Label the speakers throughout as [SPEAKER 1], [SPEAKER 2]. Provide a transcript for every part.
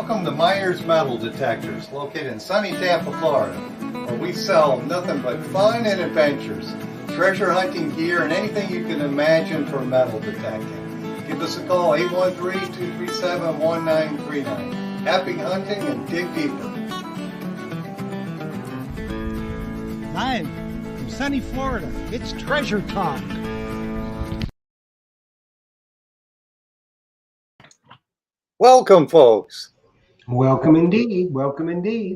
[SPEAKER 1] Welcome to Myers Metal Detectors, located in sunny Tampa, Florida, where we sell nothing but fun and adventures, treasure hunting gear, and anything you can imagine for metal detecting. Give us a call, 813-237-1939. Happy hunting and dig deeper.
[SPEAKER 2] Live from sunny Florida, it's Treasure Talk.
[SPEAKER 1] Welcome, folks.
[SPEAKER 3] Welcome indeed. Welcome indeed.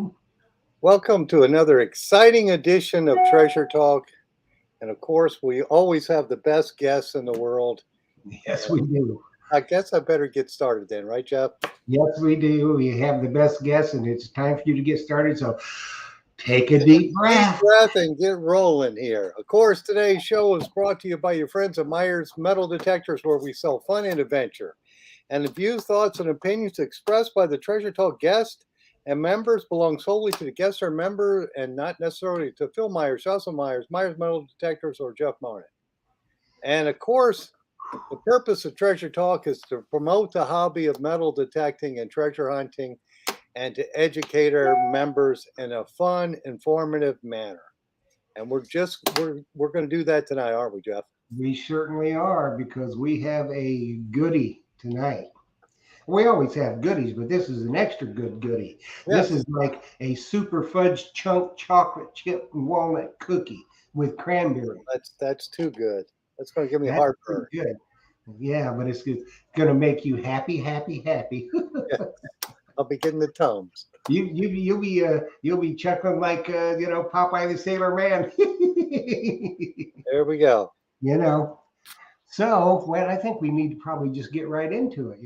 [SPEAKER 1] Welcome to another exciting edition of Treasure Talk. And of course, we always have the best guests in the world.
[SPEAKER 3] Yes, we do.
[SPEAKER 1] I guess I better get started then, right, Jeff?
[SPEAKER 3] Yes, we do. We have the best guests, and it's time for you to get started. So take a deep breath.
[SPEAKER 1] And get rolling here. Of course, today's show is brought to you by your friends at Myers Metal Detectors, where we sell fun and adventure. And the views, thoughts, and opinions expressed by the Treasure Talk guest and members belong solely to the guest or member and not necessarily to Phil Myers, Jocelyn Myers, Myers Metal Detectors, or Jeff Monin. And of course, the purpose of Treasure Talk is to promote the hobby of metal detecting and treasure hunting and to educate our members in a fun, informative manner. And we're going to do that tonight, aren't we, Jeff?
[SPEAKER 3] We certainly are, because we have a goodie tonight. We always have goodies, but this is an extra good goodie. Yes. This is like a super fudge chunk chocolate chip walnut cookie with cranberry.
[SPEAKER 1] That's too good. That's going to give me heartburn.
[SPEAKER 3] Good. Yeah, but it's going to make you happy, happy, happy.
[SPEAKER 1] Yeah. I'll be getting the Tums.
[SPEAKER 3] You'll be chuckling like Popeye the Sailor Man.
[SPEAKER 1] There we go.
[SPEAKER 3] So I think we need to probably just get right into it.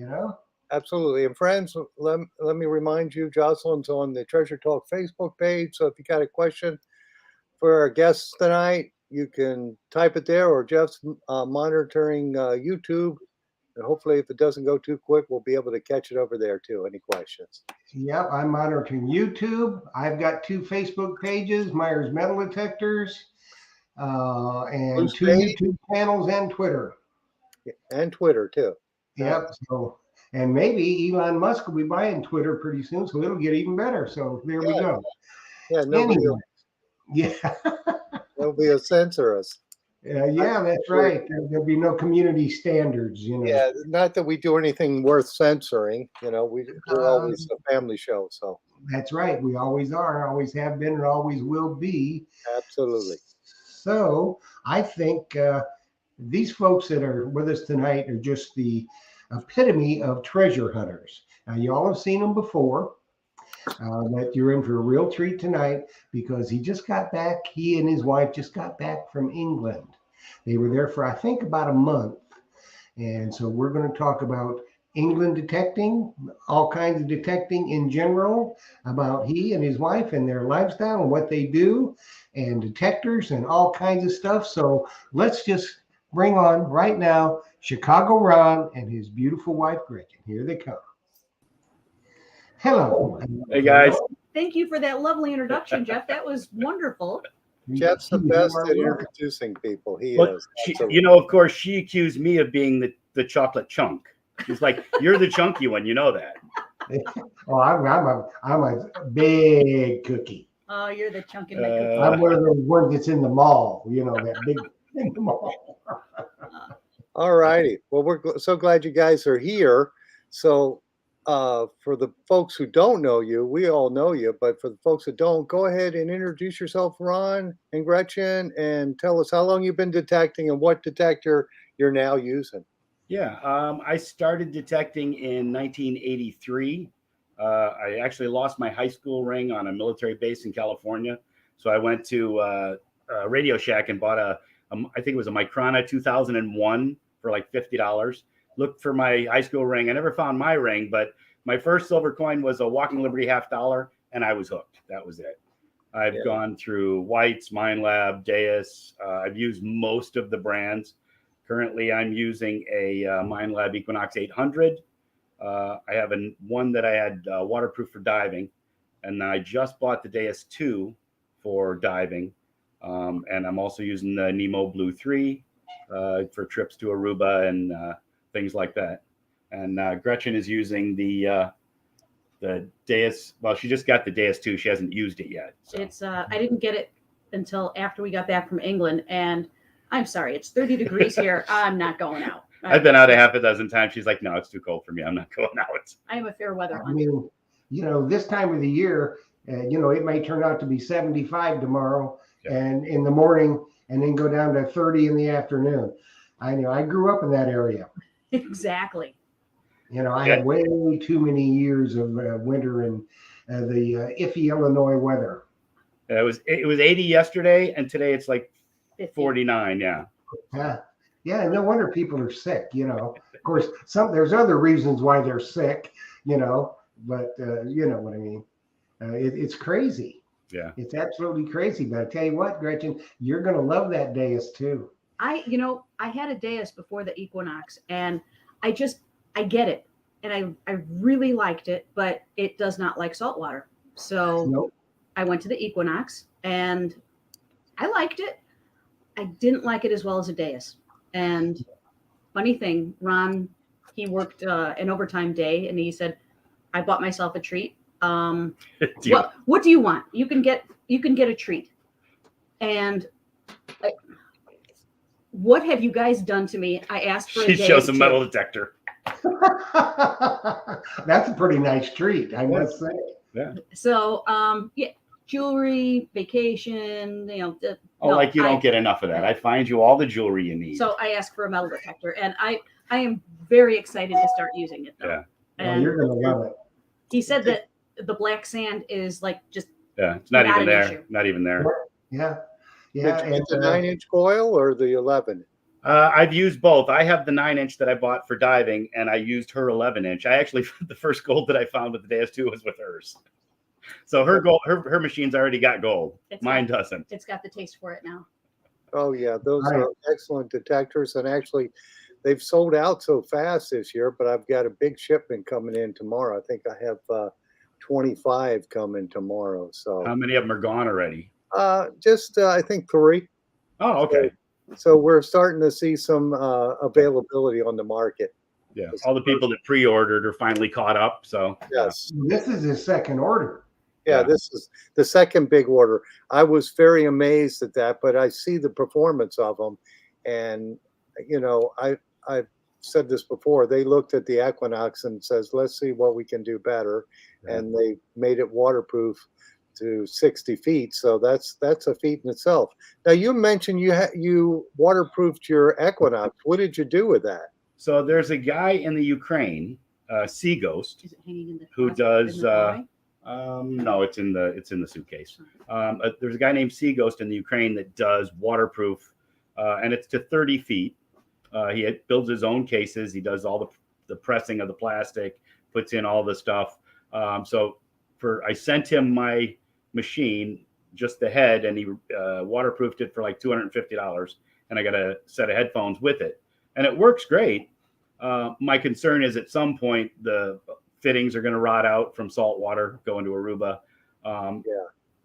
[SPEAKER 1] Absolutely. And friends, let me remind you, Jocelyn's on the Treasure Talk Facebook page. So if you got a question for our guests tonight, you can type it there, or Jeff's monitoring YouTube. And hopefully, if it doesn't go too quick, we'll be able to catch it over there too. Any questions?
[SPEAKER 3] Yep, I'm monitoring YouTube. I've got 2 Facebook pages, Myers Metal Detectors, and 2 YouTube channels and Twitter.
[SPEAKER 1] And Twitter too.
[SPEAKER 3] Yep. So, and maybe Elon Musk will be buying Twitter pretty soon, so it'll get even better. So there we go.
[SPEAKER 1] Yeah, nobody will censor us.
[SPEAKER 3] Yeah, that's right. There'll be no community standards,
[SPEAKER 1] Yeah, not that we do anything worth censoring. We're always a family show. So
[SPEAKER 3] that's right. We always are, always have been, and always will be.
[SPEAKER 1] Absolutely.
[SPEAKER 3] So I think these folks that are with us tonight are just the epitome of treasure hunters. Now, you all have seen them before. That you're in for a real treat tonight, because he and his wife just got back from England. They were there for, I think, about a month. And so we're going to talk about England detecting, all kinds of detecting in general, about he and his wife and their lifestyle and what they do, and detectors and all kinds of stuff. So let's just bring on right now Chicago Ron and his beautiful wife, Gretchen. Here they come. Hello.
[SPEAKER 4] Hey, guys.
[SPEAKER 5] Thank you for that lovely introduction, Jeff. That was wonderful.
[SPEAKER 1] Jeff's the best at introducing people. He is.
[SPEAKER 4] Of course, she accused me of being the chocolate chunk. She's like, "You're the chunky one. You know that."
[SPEAKER 3] Oh, I'm a big cookie.
[SPEAKER 5] Oh, you're the chunk in the cookie.
[SPEAKER 3] I'm one of those ones that's in the mall. That big in the mall.
[SPEAKER 1] All righty. Well, we're so glad you guys are here. So, for the folks who don't know you, we all know you, but for the folks that don't, go ahead and introduce yourself, Ron and Gretchen, and tell us how long you've been detecting and what detector you're now using.
[SPEAKER 4] Yeah, I started detecting in 1983. I actually lost my high school ring on a military base in California. So I went to Radio Shack and bought I think it was a Microna 2001 for like $50. Looked for my high school ring. I never found my ring, but my first silver coin was a Walking Liberty $50, and I was hooked. That was it. I've gone through White's, Minelab, Deus. I've used most of the brands. Currently, I'm using a Minelab Equinox 800. I have one that I had waterproof for diving, and I just bought the Deus 2 for diving. And I'm also using the Nemo Blue 3 for trips to Aruba and things like that. And Gretchen is using the the Deus. Well, she just got the Deus 2. She hasn't used it yet. So.
[SPEAKER 5] It's I didn't get it until after we got back from England, and I'm sorry, it's 30 degrees here. I'm not going out.
[SPEAKER 4] I've been out a half a dozen times. She's like, no, it's too cold for me. I'm not going out.
[SPEAKER 5] I am a fair weather
[SPEAKER 3] I
[SPEAKER 5] one.
[SPEAKER 3] mean, this time of the year, it may turn out to be 75 tomorrow
[SPEAKER 4] Yeah.
[SPEAKER 3] and in the morning, and then go down to 30 in the afternoon. I know I grew up in that area.
[SPEAKER 5] Exactly.
[SPEAKER 3] I had way too many years of winter and the iffy Illinois weather.
[SPEAKER 4] It was 80 yesterday, and today it's like
[SPEAKER 5] 50.
[SPEAKER 4] 49. Yeah.
[SPEAKER 3] Yeah, no wonder people are sick. Of course, there's other reasons why they're sick. But you know what I mean. It's crazy.
[SPEAKER 4] Yeah.
[SPEAKER 3] It's absolutely crazy. But I tell you what, Gretchen, you're gonna love that Deus too.
[SPEAKER 5] I had a Deus before the Equinox, and I get it, and I really liked it, but it does not like salt water. So
[SPEAKER 3] Nope.
[SPEAKER 5] I went to the Equinox, and I liked it. I didn't like it as well as a Deus. And funny thing, Ron, he worked an overtime day, and he said, "I bought myself a treat. What do you want? You can get a treat." And what have you guys done to me? I asked for a
[SPEAKER 4] She
[SPEAKER 5] Deus
[SPEAKER 4] shows a
[SPEAKER 5] 2.
[SPEAKER 4] metal detector.
[SPEAKER 3] That's a pretty nice treat, I must say.
[SPEAKER 5] So jewelry, vacation,
[SPEAKER 4] Like you don't get enough of that. I find you all the jewelry you need.
[SPEAKER 5] So I asked for a metal detector, and I am very excited to start using it though.
[SPEAKER 4] Yeah.
[SPEAKER 5] And
[SPEAKER 3] You're gonna love it.
[SPEAKER 5] he said that the black sand is like just
[SPEAKER 4] Yeah, it's not
[SPEAKER 5] Not
[SPEAKER 4] even
[SPEAKER 5] an
[SPEAKER 4] there.
[SPEAKER 5] issue.
[SPEAKER 4] Not even there.
[SPEAKER 3] Yeah.
[SPEAKER 1] Did
[SPEAKER 3] Yeah.
[SPEAKER 1] you get the 9-inch coil or the 11?
[SPEAKER 4] I've used both. I have the 9-inch that I bought for diving, and I used her 11-inch. I actually the first gold that I found with the Deus 2 was with hers. So her gold, her machine's already got gold.
[SPEAKER 5] It's
[SPEAKER 4] Mine doesn't.
[SPEAKER 5] it's got the taste for it now.
[SPEAKER 1] Oh yeah, those
[SPEAKER 3] Right.
[SPEAKER 1] are excellent detectors, and actually, they've sold out so fast this year. But I've got a big shipment coming in tomorrow. I think I have 25 coming tomorrow. So
[SPEAKER 4] How many of them are gone already?
[SPEAKER 1] just I think 3.
[SPEAKER 4] Oh, okay.
[SPEAKER 1] So we're starting to see some availability on the market.
[SPEAKER 4] Yeah. All the people that pre-ordered are finally caught up. So
[SPEAKER 1] Yes.
[SPEAKER 3] This is his second order.
[SPEAKER 1] Yeah,
[SPEAKER 4] Yeah.
[SPEAKER 1] this is the second big order. I was very amazed at that, but I see the performance of them, and I've said this before. They looked at the Equinox and says, "Let's see what we can do better,"
[SPEAKER 4] Yeah.
[SPEAKER 1] and they made it waterproof to 60 feet. So that's a feat in itself. Now you mentioned you waterproofed your Equinox. What did you do with that?
[SPEAKER 4] So there's a guy in the Ukraine, Sea Ghost.
[SPEAKER 5] Is it hanging in the
[SPEAKER 4] Who
[SPEAKER 5] closet in
[SPEAKER 4] does,
[SPEAKER 5] the hallway?
[SPEAKER 4] No, it's in the suitcase. There's a guy named Sea Ghost in the Ukraine that does waterproof, and it's to 30 feet. He builds his own cases. He does all the pressing of the plastic, puts in all the stuff. I sent him my machine, just the head, and he waterproofed it for like $250, and I got a set of headphones with it, and it works great. My concern is at some point the fittings are going to rot out from salt water going to Aruba.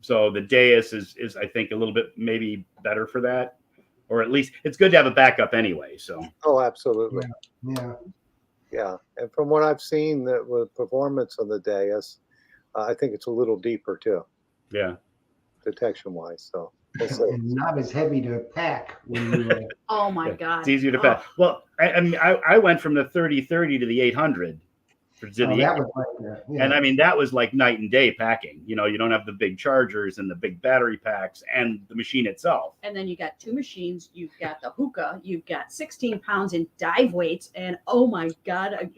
[SPEAKER 4] So the Deus is I think a little bit maybe better for that, or at least it's good to have a backup anyway. So
[SPEAKER 1] Oh, absolutely.
[SPEAKER 3] Yeah.
[SPEAKER 1] Yeah, and from what I've seen, with performance on the Deus, I think it's a little deeper too,
[SPEAKER 4] yeah,
[SPEAKER 1] detection wise. So we'll see.
[SPEAKER 3] And not as heavy to pack when you
[SPEAKER 5] Oh my
[SPEAKER 4] yeah.
[SPEAKER 5] God.
[SPEAKER 4] It's easier to
[SPEAKER 5] Oh,
[SPEAKER 4] pass. Well, I went from the 30-30 to the 800 to the
[SPEAKER 3] that was like that. Yeah.
[SPEAKER 4] And I mean, that was like night and day packing. You don't have the big chargers and the big battery packs and the machine itself.
[SPEAKER 5] And then you got 2 machines. You've got the hookah. You've got 16 pounds in dive weights. And oh my God.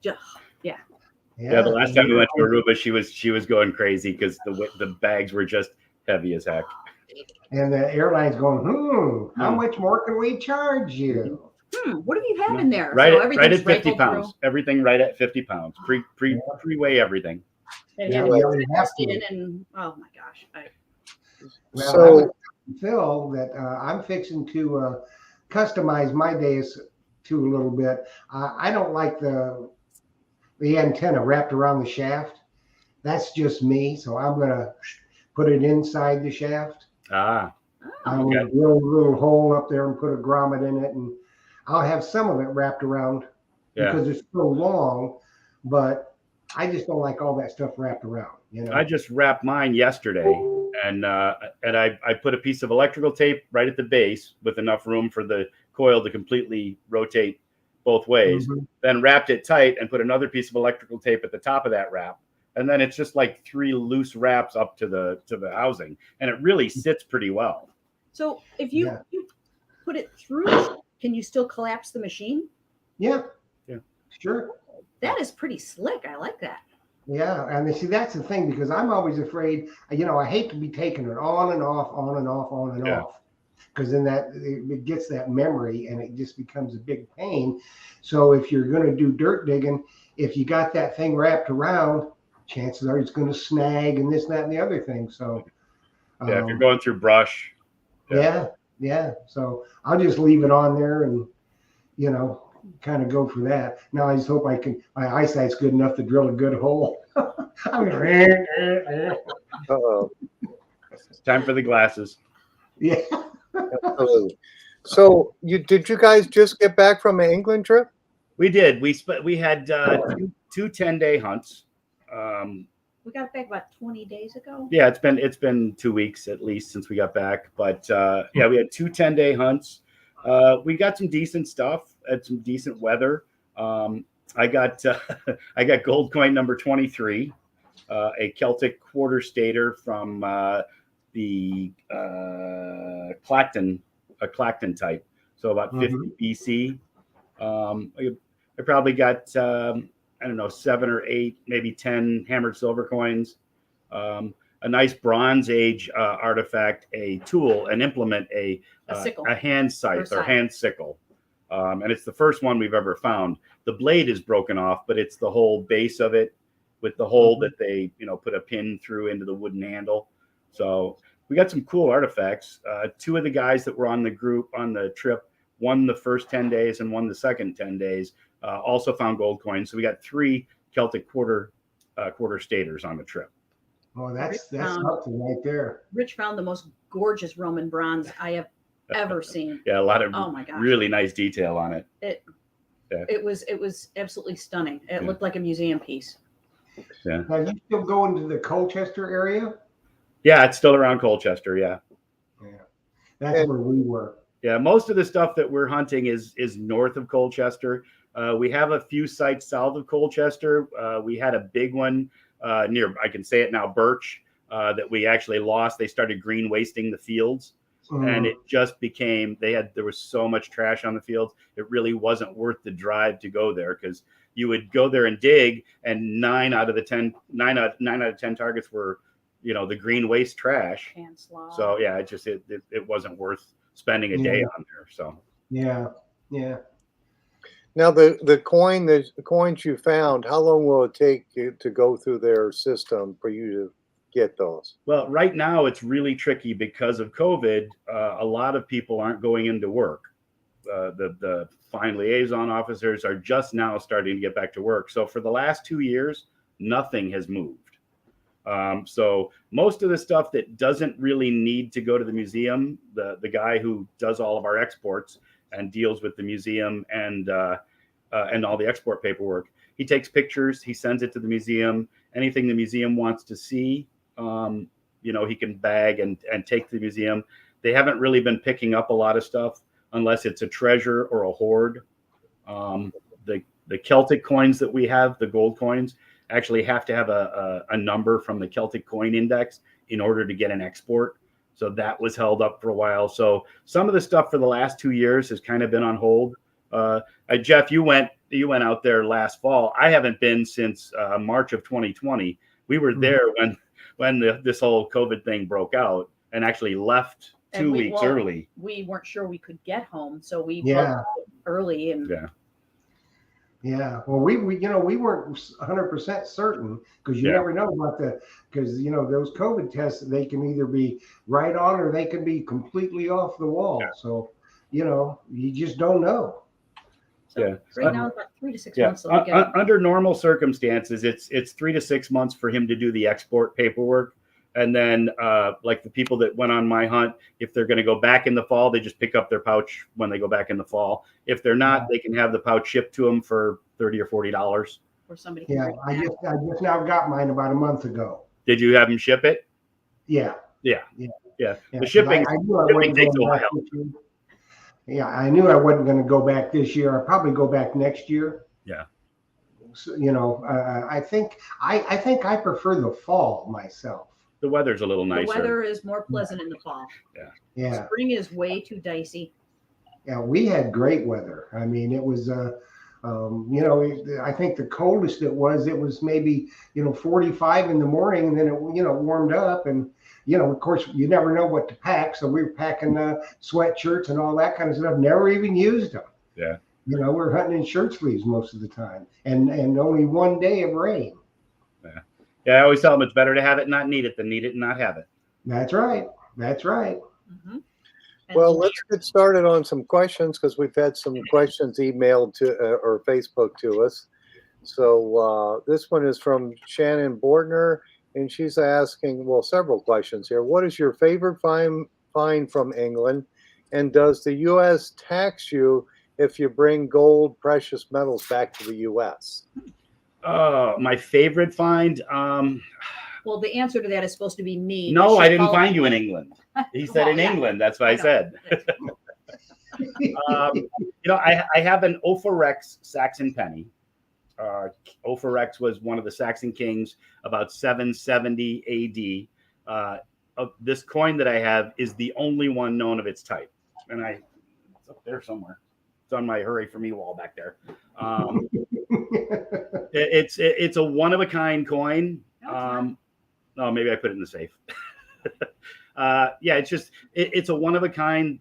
[SPEAKER 4] Yeah, the last time we went to Aruba, she was going crazy because the bags were just heavy as heck.
[SPEAKER 3] And the airline's going, how much more can we charge you?
[SPEAKER 5] What have you had in there?
[SPEAKER 4] Right,
[SPEAKER 5] So
[SPEAKER 4] right
[SPEAKER 5] everything's
[SPEAKER 4] at 50
[SPEAKER 5] rifled
[SPEAKER 4] pounds. Everything right at 50 pounds. Pre-weigh everything.
[SPEAKER 5] through.
[SPEAKER 3] Yeah,
[SPEAKER 5] And
[SPEAKER 3] we
[SPEAKER 5] you
[SPEAKER 3] already have
[SPEAKER 5] tested
[SPEAKER 3] to.
[SPEAKER 5] it and oh my gosh.
[SPEAKER 3] Well, I
[SPEAKER 1] So
[SPEAKER 3] would Phil that I'm fixing to customize my Deus to a little bit. I don't like the antenna wrapped around the shaft. That's just me. So I'm going to put it inside the shaft.
[SPEAKER 4] Ah,
[SPEAKER 3] I'm
[SPEAKER 4] okay.
[SPEAKER 3] going to drill a little hole up there and put a grommet in it. And I'll have some of it wrapped around
[SPEAKER 4] Yeah.
[SPEAKER 3] because it's so long. But I just don't like all that stuff wrapped around.
[SPEAKER 4] I just wrapped mine yesterday, and I put a piece of electrical tape right at the base with enough room for the coil to completely rotate both ways.
[SPEAKER 3] Mhm.
[SPEAKER 4] Then wrapped it tight and put another piece of electrical tape at the top of that wrap, and then it's just like 3 loose wraps up to the housing, and it really sits pretty well.
[SPEAKER 5] So if you,
[SPEAKER 3] Yeah.
[SPEAKER 5] you put it through, can you still collapse the machine?
[SPEAKER 3] Yeah.
[SPEAKER 4] Yeah.
[SPEAKER 3] Sure.
[SPEAKER 5] That is pretty slick. I like that.
[SPEAKER 3] Yeah, and see that's the thing because I'm always afraid. I hate to be taking it on and off, on and off, on and
[SPEAKER 4] Yeah.
[SPEAKER 3] off, because then it gets that memory and it just becomes a big pain. So if you're going to do dirt digging, if you got that thing wrapped around, chances are it's going to snag and this, that, and the other thing. So
[SPEAKER 4] Yeah, if you're going through brush.
[SPEAKER 3] yeah. So I'll just leave it on there and kind of go for that. Now I just hope my eyesight's good enough to drill a good hole. I'm gonna,
[SPEAKER 1] Uh-oh.
[SPEAKER 4] Time for the glasses.
[SPEAKER 3] yeah.
[SPEAKER 1] Absolutely. So did you guys just get back from an England trip?
[SPEAKER 4] We did. We had two 10-day hunts.
[SPEAKER 5] We got back about 20 days ago.
[SPEAKER 4] Yeah, it's been 2 weeks at least since we got back. But yeah, we had 2 10-day hunts. We got some decent stuff. Had some decent weather. I got gold coin number 23, a Celtic quarter stater from the Clacton type. So about 50 BC. I probably got I don't know, 7 or 8, maybe 10 hammered silver coins. A nice Bronze Age artifact, a tool, an implement, a
[SPEAKER 5] sickle.
[SPEAKER 4] a hand scythe or
[SPEAKER 5] scythe.
[SPEAKER 4] hand sickle. And it's the first one we've ever found. The blade is broken off, but it's the whole base of it with the hole that they, put a pin through into the wooden handle. So we got some cool artifacts. 2 of the guys that were on the trip, one the first 10 days and one the second 10 days, also found gold coins. So we got 3 Celtic quarter staters on the trip.
[SPEAKER 3] Oh, that's something right there.
[SPEAKER 5] Rich found the most gorgeous Roman bronze I have ever seen.
[SPEAKER 4] Yeah, a lot of
[SPEAKER 5] Oh my gosh.
[SPEAKER 4] really nice detail on it.
[SPEAKER 5] It was absolutely stunning. It
[SPEAKER 4] Yeah.
[SPEAKER 5] looked like a museum piece.
[SPEAKER 3] Now you still going to the Colchester area?
[SPEAKER 4] Yeah, it's still around Colchester. Yeah.
[SPEAKER 3] Yeah, that's where we were.
[SPEAKER 4] Yeah, most of the stuff that we're hunting is north of Colchester. We have a few sites south of Colchester. We had a big one near, I can say it now, Birch, that we actually lost. They started green wasting the fields, and it just became, there was so much trash on the fields. It really wasn't worth the drive to go there because you would go there and dig, and 9 out of 10 targets were, the green waste trash.
[SPEAKER 5] And slaw.
[SPEAKER 4] So yeah, it wasn't worth spending a day on there. So
[SPEAKER 3] Yeah.
[SPEAKER 1] Now the coins you found, how long will it take you to go through their system for you to get those?
[SPEAKER 4] well, right now it's really tricky because of COVID. A lot of people aren't going into work. The fine liaison officers are just now starting to get back to work. So for the last 2 years, nothing has moved. So most of the stuff that doesn't really need to go to the museum, the guy who does all of our exports and deals with the museum and all the export paperwork, he takes pictures, he sends it to the museum. Anything the museum wants to see, he can bag and take to the museum. They haven't really been picking up a lot of stuff unless it's a treasure or a hoard. The Celtic coins that we have, the gold coins, actually have to have a number from the Celtic Coin Index in order to get an export. So that was held up for a while. So some of the stuff for the last 2 years has kind of been on hold. Jeff, you went out there last fall. I haven't been since March of 2020. We were there when this whole COVID thing broke out and actually left 2 weeks early.
[SPEAKER 5] We weren't sure we could get home, so we
[SPEAKER 3] Yeah.
[SPEAKER 5] booked out early and
[SPEAKER 3] Yeah. Well, we weren't 100% certain because you never know about because those COVID tests, they can either be right on or they can be completely off the wall.
[SPEAKER 4] Yeah.
[SPEAKER 3] So, you just don't know.
[SPEAKER 5] so
[SPEAKER 4] Yeah.
[SPEAKER 5] right now it's about 3 to 6
[SPEAKER 4] Yeah,
[SPEAKER 5] months. So we get
[SPEAKER 4] under normal circumstances, it's 3 to 6 months for him to do the export paperwork. And then like the people that went on my hunt, if they're going to go back in the fall, they just pick up their pouch when they go back in the fall. If they're not, they can have the pouch shipped to them for $30 or $40.
[SPEAKER 5] where somebody can
[SPEAKER 3] Yeah,
[SPEAKER 5] bring
[SPEAKER 3] I
[SPEAKER 5] it
[SPEAKER 3] just
[SPEAKER 5] back.
[SPEAKER 3] I just now got mine about a month ago.
[SPEAKER 4] Did you have them ship it?
[SPEAKER 3] Yeah.
[SPEAKER 4] Yeah.
[SPEAKER 3] Yeah.
[SPEAKER 4] Yeah.
[SPEAKER 3] Yeah,
[SPEAKER 4] The
[SPEAKER 3] 'cause
[SPEAKER 4] shipping
[SPEAKER 3] I knew I
[SPEAKER 4] shipping
[SPEAKER 3] wasn't
[SPEAKER 4] takes a
[SPEAKER 3] going back
[SPEAKER 4] while.
[SPEAKER 3] this year. Yeah, I knew I wasn't going to go back this year. I'll probably go back next year.
[SPEAKER 4] Yeah.
[SPEAKER 3] So, I think I prefer the fall myself.
[SPEAKER 4] The weather's a little
[SPEAKER 5] The
[SPEAKER 4] nicer.
[SPEAKER 5] weather is more pleasant in the fall.
[SPEAKER 3] Yeah,
[SPEAKER 5] Spring is way too dicey.
[SPEAKER 3] yeah, we had great weather. I mean, it was I think the coldest it was maybe 45 in the morning, and then it warmed up, and of course you never know what to pack, so we were packing sweatshirts and all that kind of stuff. Never even used them.
[SPEAKER 4] Yeah.
[SPEAKER 3] We're hunting in shirt sleeves most of the time, and only one day of rain.
[SPEAKER 4] Yeah, I always tell them it's better to have it and not need it than need it and not have it.
[SPEAKER 3] That's right. That's right.
[SPEAKER 5] Mhm. And
[SPEAKER 1] Well, let's get started on some questions because we've had some questions emailed to or Facebook to us. So this one is from Shannon Bordner, and she's asking, well, several questions here. What is your favorite find from England? And does the U.S. tax you if you bring gold, precious metals back to the U.S.?
[SPEAKER 4] My favorite find.
[SPEAKER 5] well, the answer to that is supposed to be me.
[SPEAKER 4] No,
[SPEAKER 5] She
[SPEAKER 4] I didn't
[SPEAKER 5] called
[SPEAKER 4] find
[SPEAKER 5] me.
[SPEAKER 4] you in England. He said
[SPEAKER 5] Well,
[SPEAKER 4] in
[SPEAKER 5] yeah.
[SPEAKER 4] England. That's what I
[SPEAKER 5] I know.
[SPEAKER 4] said. I have an Opharex Saxon penny. Opharex was one of the Saxon kings about 770 AD. This coin that I have is the only one known of its type, and it's up there somewhere. It's on my hurry for me wall back there. It's a one of a kind coin.
[SPEAKER 5] No,
[SPEAKER 4] Oh, maybe I put it in the safe. Yeah, it's a one of a kind.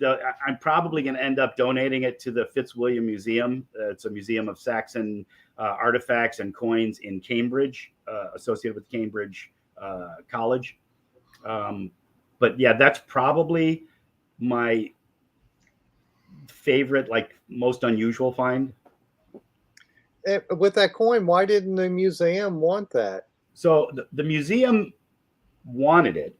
[SPEAKER 4] I'm probably going to end up donating it to the Fitzwilliam Museum. It's a museum of Saxon artifacts and coins in Cambridge, associated with Cambridge College. But yeah, that's probably my favorite, like most unusual find.
[SPEAKER 1] With that coin, why didn't the museum want that?
[SPEAKER 4] So the museum wanted it,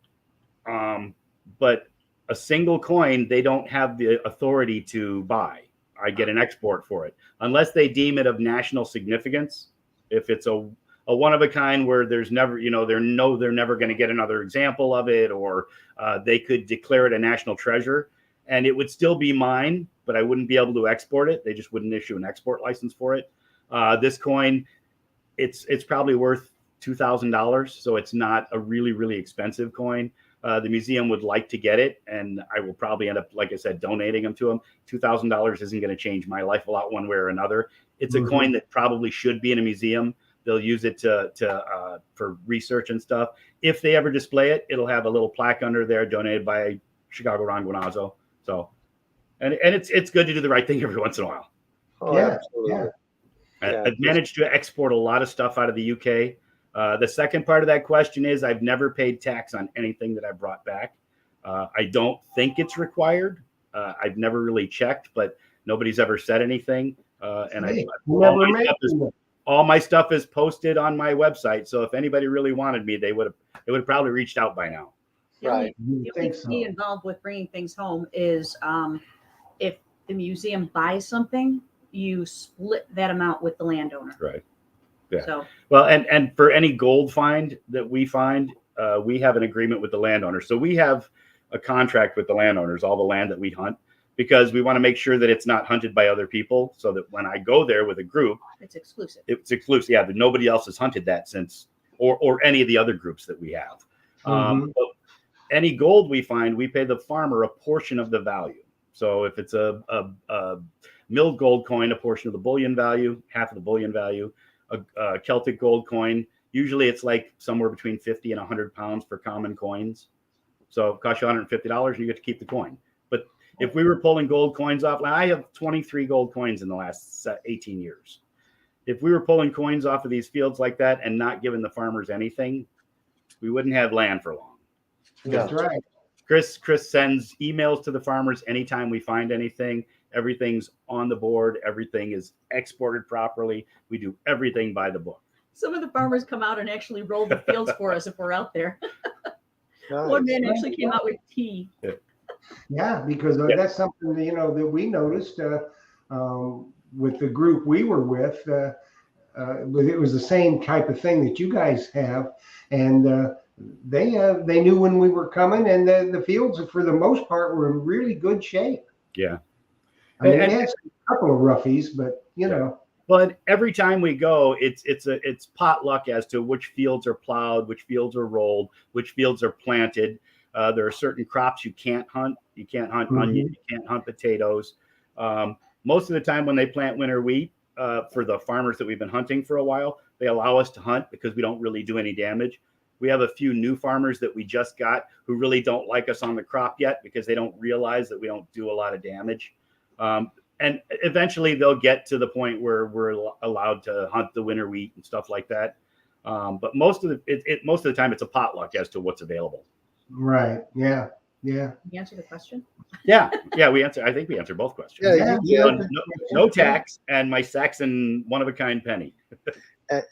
[SPEAKER 4] but a single coin they don't have the authority to buy. I get an export for it unless they deem it of national significance. If it's a one of a kind where there's never, they're never going to get another example of it, or they could declare it a national treasure, and it would still be mine, but I wouldn't be able to export it. They just wouldn't issue an export license for it. This coin, it's probably worth $2,000, so it's not a really, really expensive coin. The museum would like to get it, and I will probably end up, like I said, donating them to them. $2,000 isn't going to change my life a lot one way or another. It's a coin that probably should be in a museum. They'll use it for research and stuff. If they ever display it, it'll have a little plaque under there, donated by Chicago Ron Guinazzo. So, and it's good to do the right thing every once in a while.
[SPEAKER 1] Oh,
[SPEAKER 3] Yeah,
[SPEAKER 1] absolutely.
[SPEAKER 3] yeah.
[SPEAKER 1] Yeah,
[SPEAKER 4] I've managed to export a lot of stuff out of the UK. The second part of that question is I've never paid tax on anything that I brought back. I don't think it's required. I've never really checked, but nobody's ever said anything. And
[SPEAKER 3] Hey,
[SPEAKER 4] all my stuff is posted on my website. So if anybody really wanted me, they would have probably reached out by now.
[SPEAKER 5] The only-
[SPEAKER 1] Right.
[SPEAKER 3] You
[SPEAKER 5] The
[SPEAKER 3] think
[SPEAKER 5] only
[SPEAKER 3] so?
[SPEAKER 5] fee involved with bringing things home is if the museum buys something, you split that amount with the landowner.
[SPEAKER 4] Right. Yeah.
[SPEAKER 5] So
[SPEAKER 4] Well, and for any gold find that we find, we have an agreement with the landowner. So we have a contract with the landowners, all the land that we hunt, because we want to make sure that it's not hunted by other people, so that when I go there with a group,
[SPEAKER 5] it's exclusive.
[SPEAKER 4] it's exclusive. Yeah, that nobody else has hunted that since, or any of the other groups that we have. But any gold we find, we pay the farmer a portion of the value. So if it's a milled gold coin, a portion of the bullion value, half of the bullion value. A Celtic gold coin, usually it's like somewhere between 50 and 100 pounds for common coins. So it costs you $150 and you get to keep the coin. But if we were pulling gold coins off, like I have 23 gold coins in the last 18 years. If we were pulling coins off of these fields like that and not giving the farmers anything, we wouldn't have land for long.
[SPEAKER 3] That's right.
[SPEAKER 4] Chris sends emails to the farmers anytime we find anything. Everything's on the board. Everything is exported properly. We do everything by the book.
[SPEAKER 5] Some of the farmers come out and actually roll the fields for us if we're out there.
[SPEAKER 1] Nice.
[SPEAKER 5] One man actually came out with tea.
[SPEAKER 3] Yeah, because that's something that we noticed with the group we were with. it was the same type of thing that you guys have, and they knew when we were coming, and the fields for the most part were in really good shape.
[SPEAKER 4] Yeah.
[SPEAKER 3] I mean,
[SPEAKER 4] And-
[SPEAKER 3] we had a couple of roughies, but you know.
[SPEAKER 4] Well, and every time we go, it's potluck as to which fields are plowed, which fields are rolled, which fields are planted. There are certain crops you can't hunt. You can't hunt onion. You can't hunt potatoes. Most of the time, when they plant winter wheat, for the farmers that we've been hunting for a while, they allow us to hunt because we don't really do any damage. We have a few new farmers that we just got who really don't like us on the crop yet because they don't realize that we don't do a lot of damage. And eventually they'll get to the point where we're allowed to hunt the winter wheat and stuff like that. But most of the time it's a potluck as to what's available.
[SPEAKER 3] Right. Yeah. Yeah.
[SPEAKER 5] You answer the question?
[SPEAKER 4] Yeah. I think we answered both questions. No tax and my Saxon one-of-a-kind penny.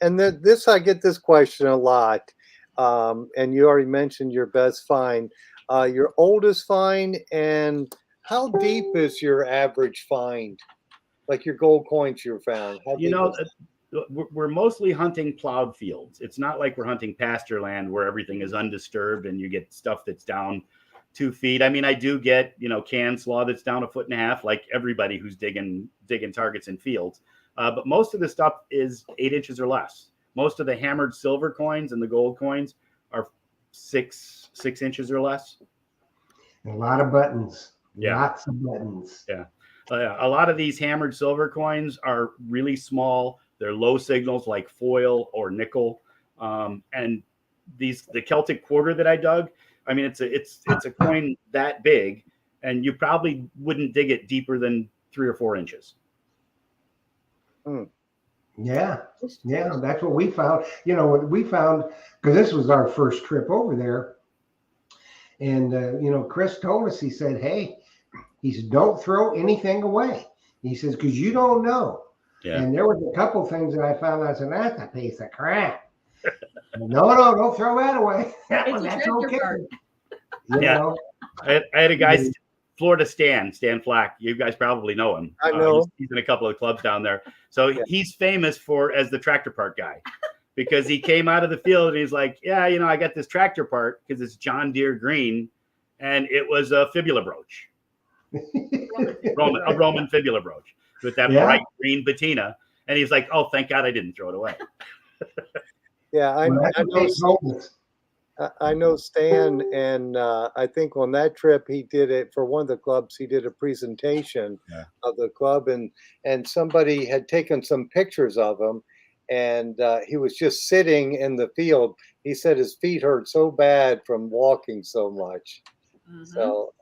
[SPEAKER 1] And I get this question a lot. And you already mentioned your best find, your oldest find, and how deep is your average find? Like your gold coins you found?
[SPEAKER 4] We're mostly hunting plowed fields. It's not like we're hunting pasture land where everything is undisturbed and you get stuff that's down 2 feet. I mean, I do get, can slaw that's down 1.5 feet, like everybody who's digging targets in fields. But most of the stuff is 8 inches or less. Most of the hammered silver coins and the gold coins are 6 inches or less.
[SPEAKER 3] A lot of buttons.
[SPEAKER 4] Yeah.
[SPEAKER 3] Lots of buttons.
[SPEAKER 4] Yeah. A lot of these hammered silver coins are really small. They're low signals like foil or nickel. And the Celtic quarter that I dug, I mean, it's a coin that big, and you probably wouldn't dig it deeper than 3 or 4 inches.
[SPEAKER 3] Yeah, that's what we found. What we found, because this was our first trip over there, and Chris told us, he said, "Hey," he said, "don't throw anything away." He says, "because you don't know."
[SPEAKER 4] Yeah.
[SPEAKER 3] And there was a couple things that I found. I said, "That's a piece of crap." No, don't throw that away. That's okay.
[SPEAKER 4] Yeah. I had a guy, Florida Stan Flack. You guys probably know him.
[SPEAKER 1] I know.
[SPEAKER 4] He's in a couple of clubs down there. So he's famous as the tractor part guy because he came out of the field and he's like, "Yeah, I got this tractor part because it's John Deere green, and it was a fibula brooch, a Roman fibula brooch with that bright green patina." And he's like, "Oh, thank God I didn't throw it away."
[SPEAKER 1] Yeah, I know Stan, and I think on that trip he did it for one of the clubs. He did a presentation of the club, and somebody had taken some pictures of him, and he was just sitting in the field. He said his feet hurt so bad from walking so much, so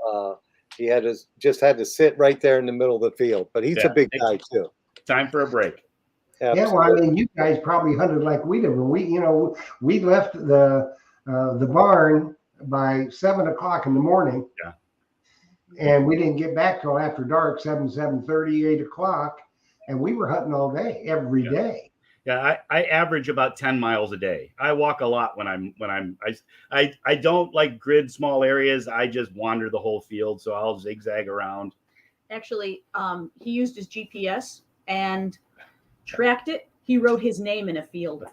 [SPEAKER 1] he had to sit right there in the middle of the field. But he's a big guy too.
[SPEAKER 4] Time for a break.
[SPEAKER 3] Absolutely. Yeah, well, I mean, you guys probably hunted like we did. When we left the barn by 7 o'clock in the morning.
[SPEAKER 4] Yeah.
[SPEAKER 3] And we didn't get back till after dark, 7:30, 8 o'clock. And we were hunting all day, every day.
[SPEAKER 4] Yeah, I average about 10 miles a day. I walk a lot I don't like grid small areas. I just wander the whole field, so I'll zigzag around. Actually,
[SPEAKER 5] He used his GPS and tracked it. He wrote his name in a field.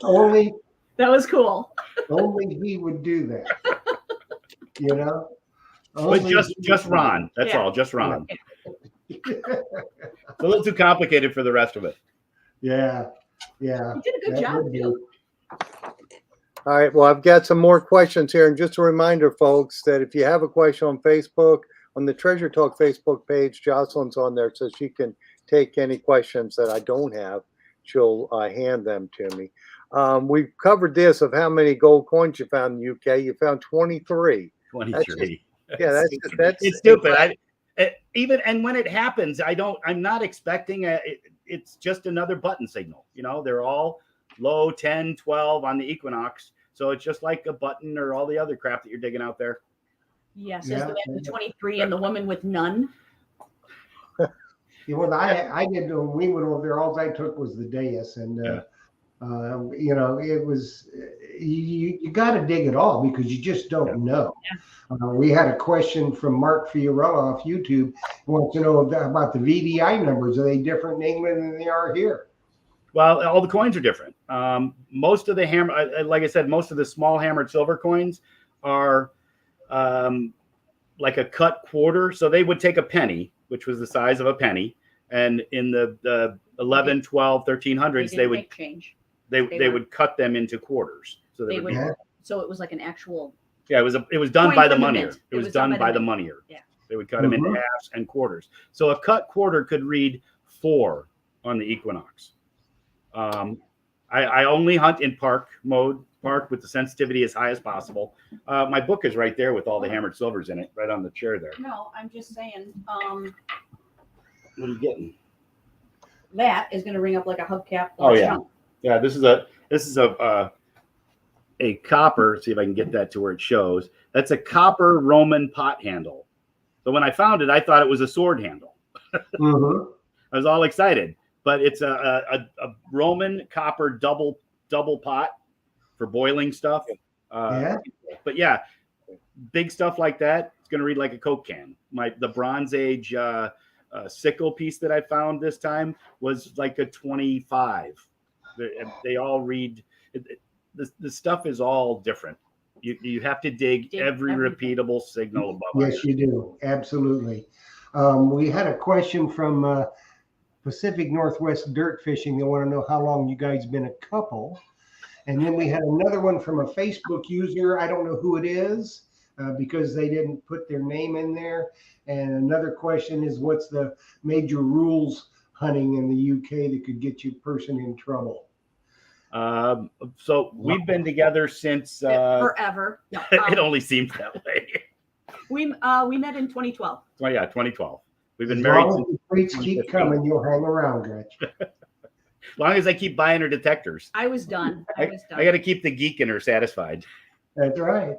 [SPEAKER 3] Only
[SPEAKER 5] that was cool.
[SPEAKER 3] Only he would do that.
[SPEAKER 4] But just Ron. That's all. Just Ron. It's a little too complicated for the rest of it.
[SPEAKER 3] Yeah.
[SPEAKER 5] He did a good job.
[SPEAKER 1] All right. Well, I've got some more questions here. And just a reminder, folks, that if you have a question on Facebook, on the Treasure Talk Facebook page, Jocelyn's on there so she can take any questions that I don't have. She'll hand them to me. We've covered this of how many gold coins you found in the UK. You found 23.
[SPEAKER 4] 23.
[SPEAKER 1] That's
[SPEAKER 4] it's stupid. And when it happens, I'm not expecting it's just another button signal. They're all low 10, 12 on the Equinox. So it's just like a button or all the other crap that you're digging out there.
[SPEAKER 5] Yes, the man with 23 and the woman with none.
[SPEAKER 3] I did when we went over there. All I took was the dais, and You know, it was you got to dig it all because you just don't know. We had a question from Mark Fiorella off YouTube. He wants to know about the VDI numbers. Are they different in England than they are here?
[SPEAKER 4] Well, all the coins are different. Most of the hammer, like I said, most of the small hammered silver coins are like a cut quarter. So they would take a penny, which was the size of a penny, and in the 11, 12, 1300s, they would
[SPEAKER 5] change.
[SPEAKER 4] They would cut them into quarters. So
[SPEAKER 5] They would.
[SPEAKER 3] Yeah.
[SPEAKER 5] So it was like an actual.
[SPEAKER 4] Yeah, it was done
[SPEAKER 5] Coin
[SPEAKER 4] by the
[SPEAKER 5] from the
[SPEAKER 4] moneyer.
[SPEAKER 5] mint.
[SPEAKER 4] It was done by the moneyer.
[SPEAKER 5] Yeah.
[SPEAKER 4] They would cut them into halves and quarters. So a cut quarter could read 4 on the Equinox. I only hunt in park with the sensitivity as high as possible. My book is right there with all the hammered silvers in it, right on the chair there.
[SPEAKER 5] No, I'm just saying.
[SPEAKER 4] What are you getting?
[SPEAKER 5] That is going to ring up like a hubcap.
[SPEAKER 4] Oh yeah, yeah. This is a copper. See if I can get that to where it shows. That's a copper Roman pot handle. So when I found it, I thought it was a sword handle. I was all excited, but it's a Roman copper double pot for boiling stuff. But yeah, big stuff like that. It's going to read like a Coke can. The Bronze Age sickle piece that I found this time was like a 25. They all read. The stuff is all different. You have to dig every
[SPEAKER 5] everything.
[SPEAKER 4] repeatable signal above.
[SPEAKER 3] Yes, you do. Absolutely. We had a question from Pacific Northwest Dirt Fishing. They want to know how long you guys been a couple. And then we had another one from a Facebook user. I don't know who it is because they didn't put their name in there. And another question is, what's the major rules hunting in the UK that could get you person in trouble?
[SPEAKER 4] So we've been together since
[SPEAKER 5] forever. No,
[SPEAKER 4] it only seems that way.
[SPEAKER 5] we met in 2012.
[SPEAKER 4] Well, yeah, 2012. We've been
[SPEAKER 3] As
[SPEAKER 4] married
[SPEAKER 3] long as
[SPEAKER 4] since
[SPEAKER 3] the treats keep
[SPEAKER 4] 2015.
[SPEAKER 3] coming, you'll hang around, Gretch.
[SPEAKER 4] As long as I keep buying her detectors.
[SPEAKER 5] I was done. I was done.
[SPEAKER 4] I got to keep the geek in her satisfied.
[SPEAKER 3] That's right.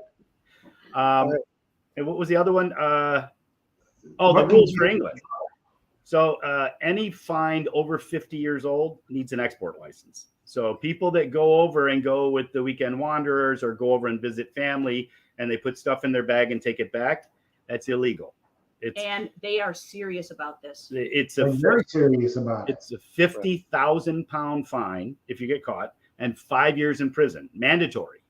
[SPEAKER 4] And what was the other one? The
[SPEAKER 3] What
[SPEAKER 4] rules
[SPEAKER 3] can
[SPEAKER 4] for
[SPEAKER 3] you-
[SPEAKER 4] England. So any find over 50 years old needs an export license. So people that go over and go with the weekend wanderers or go over and visit family and they put stuff in their bag and take it back, that's illegal.
[SPEAKER 5] And they are serious about this.
[SPEAKER 3] I'm very serious about it.
[SPEAKER 4] It's a 50,000 pound fine if you get caught and 5 years in prison, mandatory.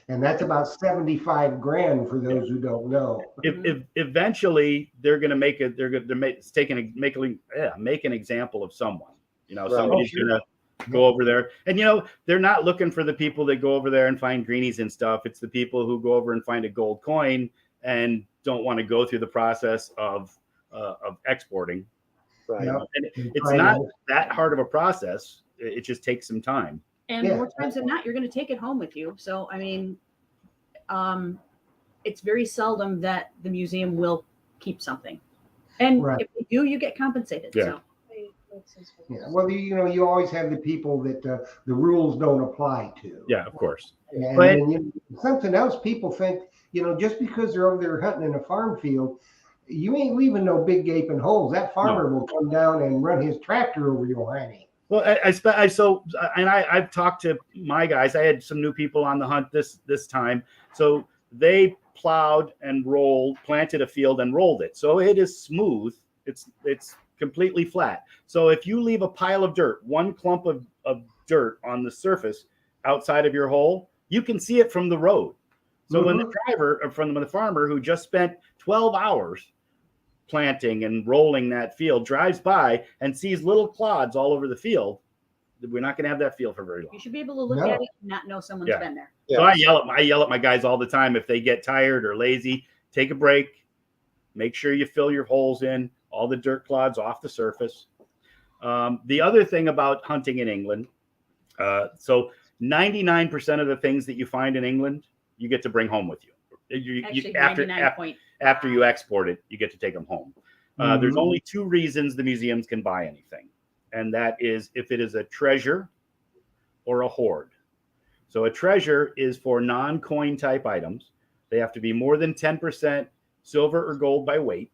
[SPEAKER 3] And that's about 75 grand for those who don't know.
[SPEAKER 4] If eventually they're going to make it, make an example of someone. Somebody's going to go over there, and they're not looking for the people that go over there and find greenies and stuff. It's the people who go over and find a gold coin and don't want to go through the process of exporting.
[SPEAKER 1] Right.
[SPEAKER 3] Yep.
[SPEAKER 4] And it's not that hard of a process. It just takes some time.
[SPEAKER 5] And
[SPEAKER 3] Yeah.
[SPEAKER 5] more times than not, you're going to take it home with you. So, I mean, it's very seldom that the museum will keep something. And
[SPEAKER 3] Right.
[SPEAKER 5] if they do, you get compensated.
[SPEAKER 4] Yeah.
[SPEAKER 5] So.
[SPEAKER 3] Yeah. Well, you always have the people that the rules don't apply to.
[SPEAKER 4] Yeah, of course.
[SPEAKER 3] And
[SPEAKER 4] But-
[SPEAKER 3] then, something else people think, just because they're over there hunting in a farm field, you ain't leaving no big gaping holes. That farmer will come down and run his tractor over your hiney.
[SPEAKER 4] Well, I've talked to my guys. I had some new people on the hunt this time. So they plowed and planted a field and rolled it. So it is smooth. It's completely flat. So if you leave a pile of dirt, one clump of dirt on the surface outside of your hole, you can see it from the road. So when the driver or from the farmer who just spent 12 hours planting and rolling that field drives by and sees little clods all over the field, we're not going to have that field for very long.
[SPEAKER 5] You should be able to look
[SPEAKER 3] No.
[SPEAKER 5] at it and not know someone's
[SPEAKER 4] Yeah.
[SPEAKER 5] been there.
[SPEAKER 4] So I yell at my guys all the time if they get tired or lazy. Take a break. Make sure you fill your holes in, all the dirt clods off the surface. The other thing about hunting in England, so 99% of the things that you find in England, you get to bring home with you.
[SPEAKER 5] Actually,
[SPEAKER 4] After you export it, you get to take them home. There's only 2 reasons the museums can buy anything, and that is if it is a treasure or a hoard. So a treasure is for non-coin type items. They have to be more than 10% silver or gold by weight.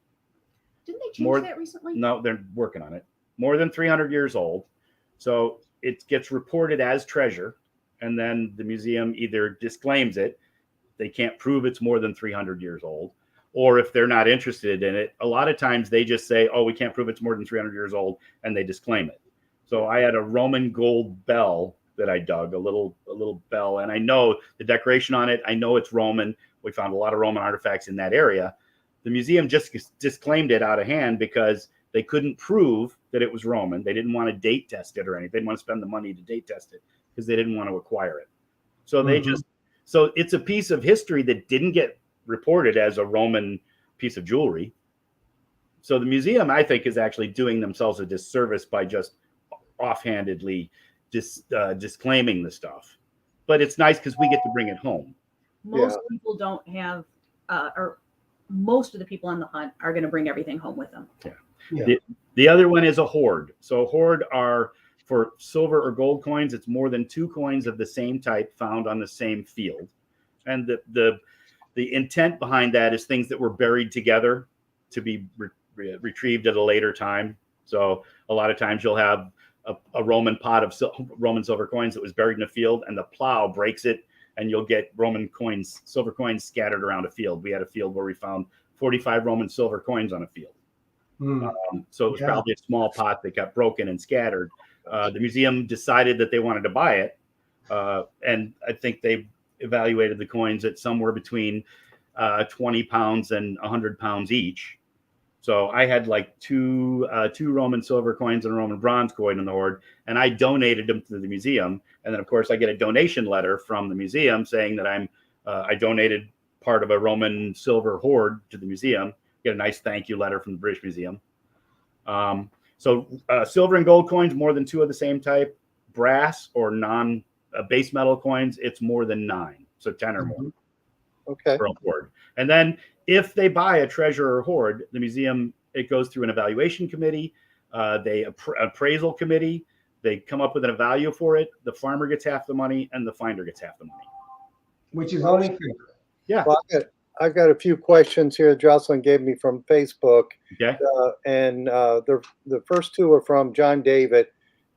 [SPEAKER 5] Didn't they change that recently?
[SPEAKER 4] No, they're working on it. More than 300 years old. So it gets reported as treasure, and then the museum either disclaims it. They can't prove it's more than 300 years old. Or if they're not interested in it, a lot of times they just say, oh, we can't prove it's more than 300 years old, and they disclaim it. So I had a Roman gold bell that I dug, a little bell, and I know the decoration on it. I know it's Roman. We found a lot of Roman artifacts in that area. The museum just disclaimed it out of hand because they couldn't prove that it was Roman. They didn't want to date test it or anything. They didn't want to spend the money to date test it because they didn't want to acquire it. So they so it's a piece of history that didn't get reported as a Roman piece of jewelry. So the museum, I think, is actually doing themselves a disservice by just offhandedly disclaiming the stuff. But it's nice because we get to bring it home.
[SPEAKER 5] Most people don't have, or most of the people on the hunt are going to bring everything home with them.
[SPEAKER 4] The other one is a hoard. So a hoard are for silver or gold coins. It's more than 2 coins of the same type found on the same field. And the intent behind that is things that were buried together to be retrieved at a later time. So a lot of times you'll have a Roman pot of Roman silver coins that was buried in a field, and the plow breaks it, and you'll get Roman coins, silver coins scattered around a field. We had a field where we found 45 Roman silver coins on a field. So it was probably a small pot that got broken and scattered. The museum decided that they wanted to buy it. And I think they evaluated the coins at somewhere between 20 pounds and 100 pounds each. So I had like two Roman silver coins and a Roman bronze coin in the hoard, and I donated them to the museum. And then, of course, I get a donation letter from the museum saying that I donated part of a Roman silver hoard to the museum. Get a nice thank you letter from the British Museum. So silver and gold coins, more than 2 of the same type. Brass or base metal coins, it's more than 9, so 10 or more.
[SPEAKER 1] Okay.
[SPEAKER 4] For a hoard. And then if they buy a treasure or hoard, the museum, it goes through an evaluation committee, appraisal committee. They come up with a value for it. The farmer gets half the money, and the finder gets half the money.
[SPEAKER 3] Which is only fair.
[SPEAKER 4] Yeah.
[SPEAKER 1] Well, I've got a few questions here Jocelyn gave me from Facebook.
[SPEAKER 4] Okay.
[SPEAKER 1] And the first 2 are from John David.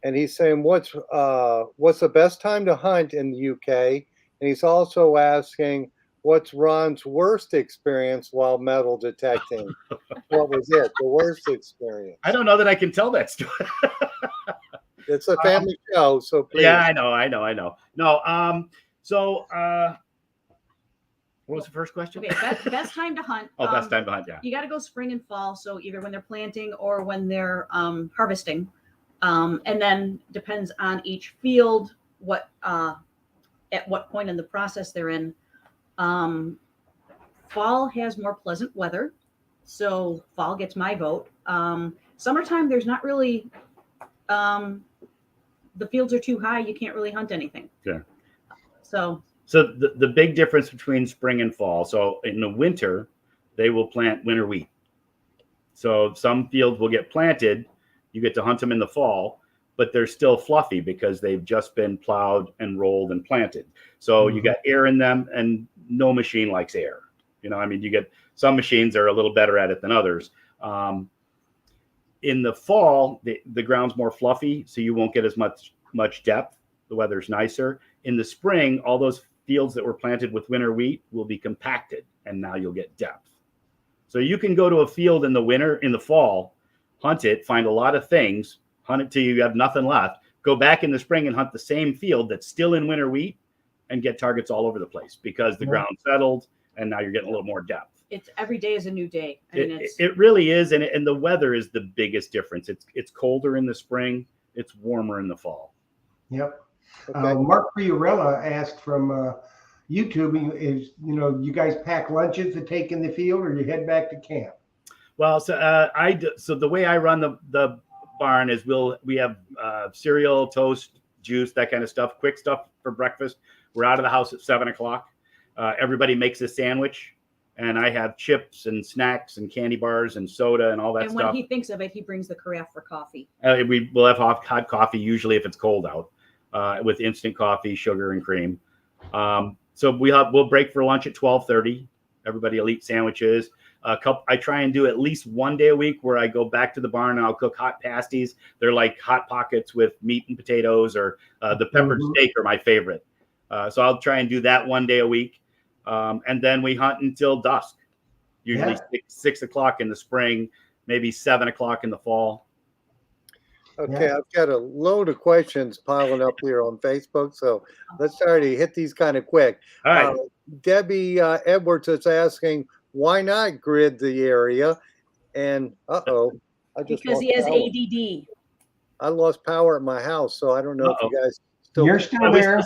[SPEAKER 1] And he's saying, what's the best time to hunt in the UK? And he's also asking, what's Ron's worst experience while metal detecting? What was it? The worst experience?
[SPEAKER 4] I don't know that I can tell that story.
[SPEAKER 1] It's a family show, so please.
[SPEAKER 4] Yeah, I know. No, so what was the first question?
[SPEAKER 5] Okay, best time to hunt.
[SPEAKER 4] Best time to hunt, yeah.
[SPEAKER 5] You got to go spring and fall, so either when they're planting or when they're harvesting. And then depends on each field what at what point in the process they're in. Fall has more pleasant weather, so fall gets my vote. Summertime, there's not really, the fields are too high. You can't really hunt anything.
[SPEAKER 4] Yeah.
[SPEAKER 5] So
[SPEAKER 4] the big difference between spring and fall. So in the winter, they will plant winter wheat. So some fields will get planted. You get to hunt them in the fall, but they're still fluffy because they've just been plowed and rolled and planted. So you got air in them, and no machine likes air. You get some machines are a little better at it than others. In the fall, the ground's more fluffy, so you won't get as much depth. The weather's nicer. In the spring, all those fields that were planted with winter wheat will be compacted, and now you'll get depth. So you can go to a field in the fall, hunt it, find a lot of things, hunt it till you have nothing left, go back in the spring and hunt the same field that's still in winter wheat and get targets all over the place because the ground settled and now you're getting a little more depth.
[SPEAKER 5] it's every day is a new day.
[SPEAKER 4] It really is. And the weather is the biggest difference. It's colder in the spring. It's warmer in the fall.
[SPEAKER 3] Yep.
[SPEAKER 1] Okay.
[SPEAKER 3] Mark Fiorella asked from YouTube, you guys pack lunches to take in the field, or you head back to camp?
[SPEAKER 4] Well, so the way I run the barn is we have cereal, toast, juice, that kind of stuff, quick stuff for breakfast. We're out of the house at 7:00. Everybody makes a sandwich, and I have chips and snacks and candy bars and soda and all that stuff.
[SPEAKER 5] And when he thinks of it, he brings the carafe for coffee.
[SPEAKER 4] We'll have hot coffee usually if it's cold out, with instant coffee, sugar, and cream. So we'll break for lunch at 12:30. Everybody will eat sandwiches. I try and do at least one day a week where I go back to the barn and I'll cook hot pasties. They're like hot pockets with meat and potatoes, or the peppered steak are my favorite. So I'll try and do that one day a week. And then we hunt until dusk, usually 6 o'clock in the spring, maybe 7 o'clock in the fall.
[SPEAKER 1] Okay, I've got a load of questions piling up here on Facebook, so let's try to hit these kind of quick.
[SPEAKER 4] All right.
[SPEAKER 1] Debbie Edwards is asking, why not grid the area? And I just
[SPEAKER 5] Because he has
[SPEAKER 1] power.
[SPEAKER 5] ADD.
[SPEAKER 1] I lost power at my house, so I don't know if you guys still.
[SPEAKER 3] You're still there.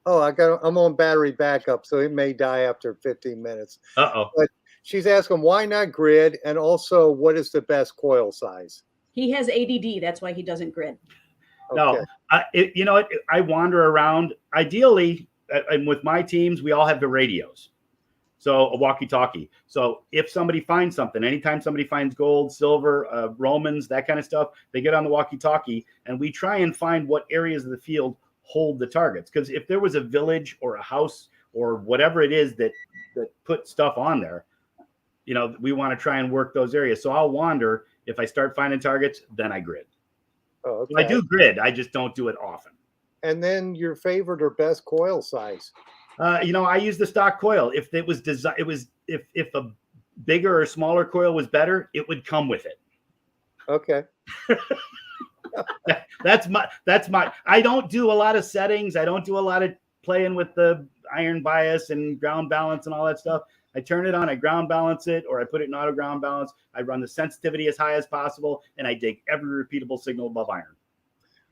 [SPEAKER 1] Oh, I'm on battery backup, so it may die after 15 minutes.
[SPEAKER 4] Uh-oh.
[SPEAKER 1] But she's asking, why not grid? And also, what is the best coil size?
[SPEAKER 5] He has ADD. That's why he doesn't grid.
[SPEAKER 1] Okay.
[SPEAKER 4] No, I wander around. Ideally, and with my teams, we all have the radios. So a walkie-talkie. So if somebody finds something, anytime somebody finds gold, silver, Romans, that kind of stuff, they get on the walkie-talkie, and we try and find what areas of the field hold the targets. Because if there was a village or a house or whatever it is that put stuff on there, we want to try and work those areas. So I'll wander. If I start finding targets, then I grid.
[SPEAKER 1] Oh, okay.
[SPEAKER 4] I do grid. I just don't do it often.
[SPEAKER 1] And then your favorite or best coil size?
[SPEAKER 4] I use the stock coil. If it was if a bigger or smaller coil was better, it would come with it.
[SPEAKER 1] Okay.
[SPEAKER 4] That's my. I don't do a lot of settings. I don't do a lot of playing with the iron bias and ground balance and all that stuff. I turn it on, I ground balance it, or I put it in auto ground balance. I run the sensitivity as high as possible, and I dig every repeatable signal above iron.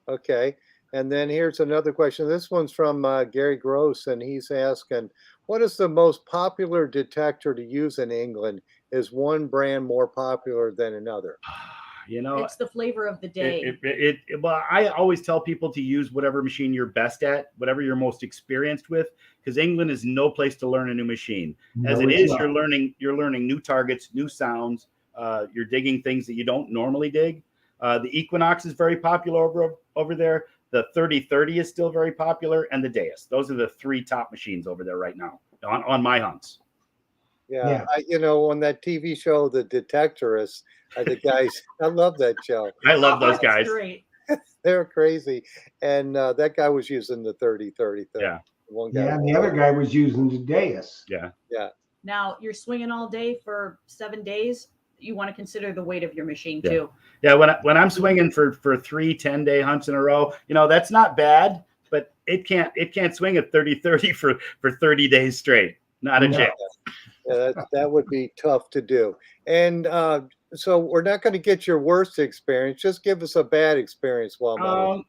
[SPEAKER 1] Okay. And then here's another question. This one's from Gary Gross, and he's asking, what is the most popular detector to use in England? Is one brand more popular than another?
[SPEAKER 5] It's the flavor of the day.
[SPEAKER 4] Well, I always tell people to use whatever machine you're best at, whatever you're most experienced with, because England is no place to learn a new machine. As it is, you're learning new targets, new sounds. You're digging things that you don't normally dig. The Equinox is very popular over there. The 3030 is still very popular, and the Deus. Those are the three top machines over there right now on my hunts.
[SPEAKER 1] Yeah. On that TV show, The Detectorists, the guys, I love that show.
[SPEAKER 4] I love those guys.
[SPEAKER 5] Great.
[SPEAKER 1] They're crazy. And that guy was using the 3030.
[SPEAKER 4] Yeah.
[SPEAKER 1] One guy.
[SPEAKER 3] Yeah, and the other guy was using the Deus.
[SPEAKER 4] Yeah.
[SPEAKER 1] Yeah.
[SPEAKER 5] Now you're swinging all day for 7 days. You want to consider the weight of your machine too.
[SPEAKER 4] Yeah. When I'm swinging for 3 10-day hunts in a row, that's not bad, but it can't swing at 30-30 for 30 days straight. Not a chance.
[SPEAKER 1] Yeah, that would be tough to do. And so we're not going to get your worst experience. Just give us a bad experience while I'm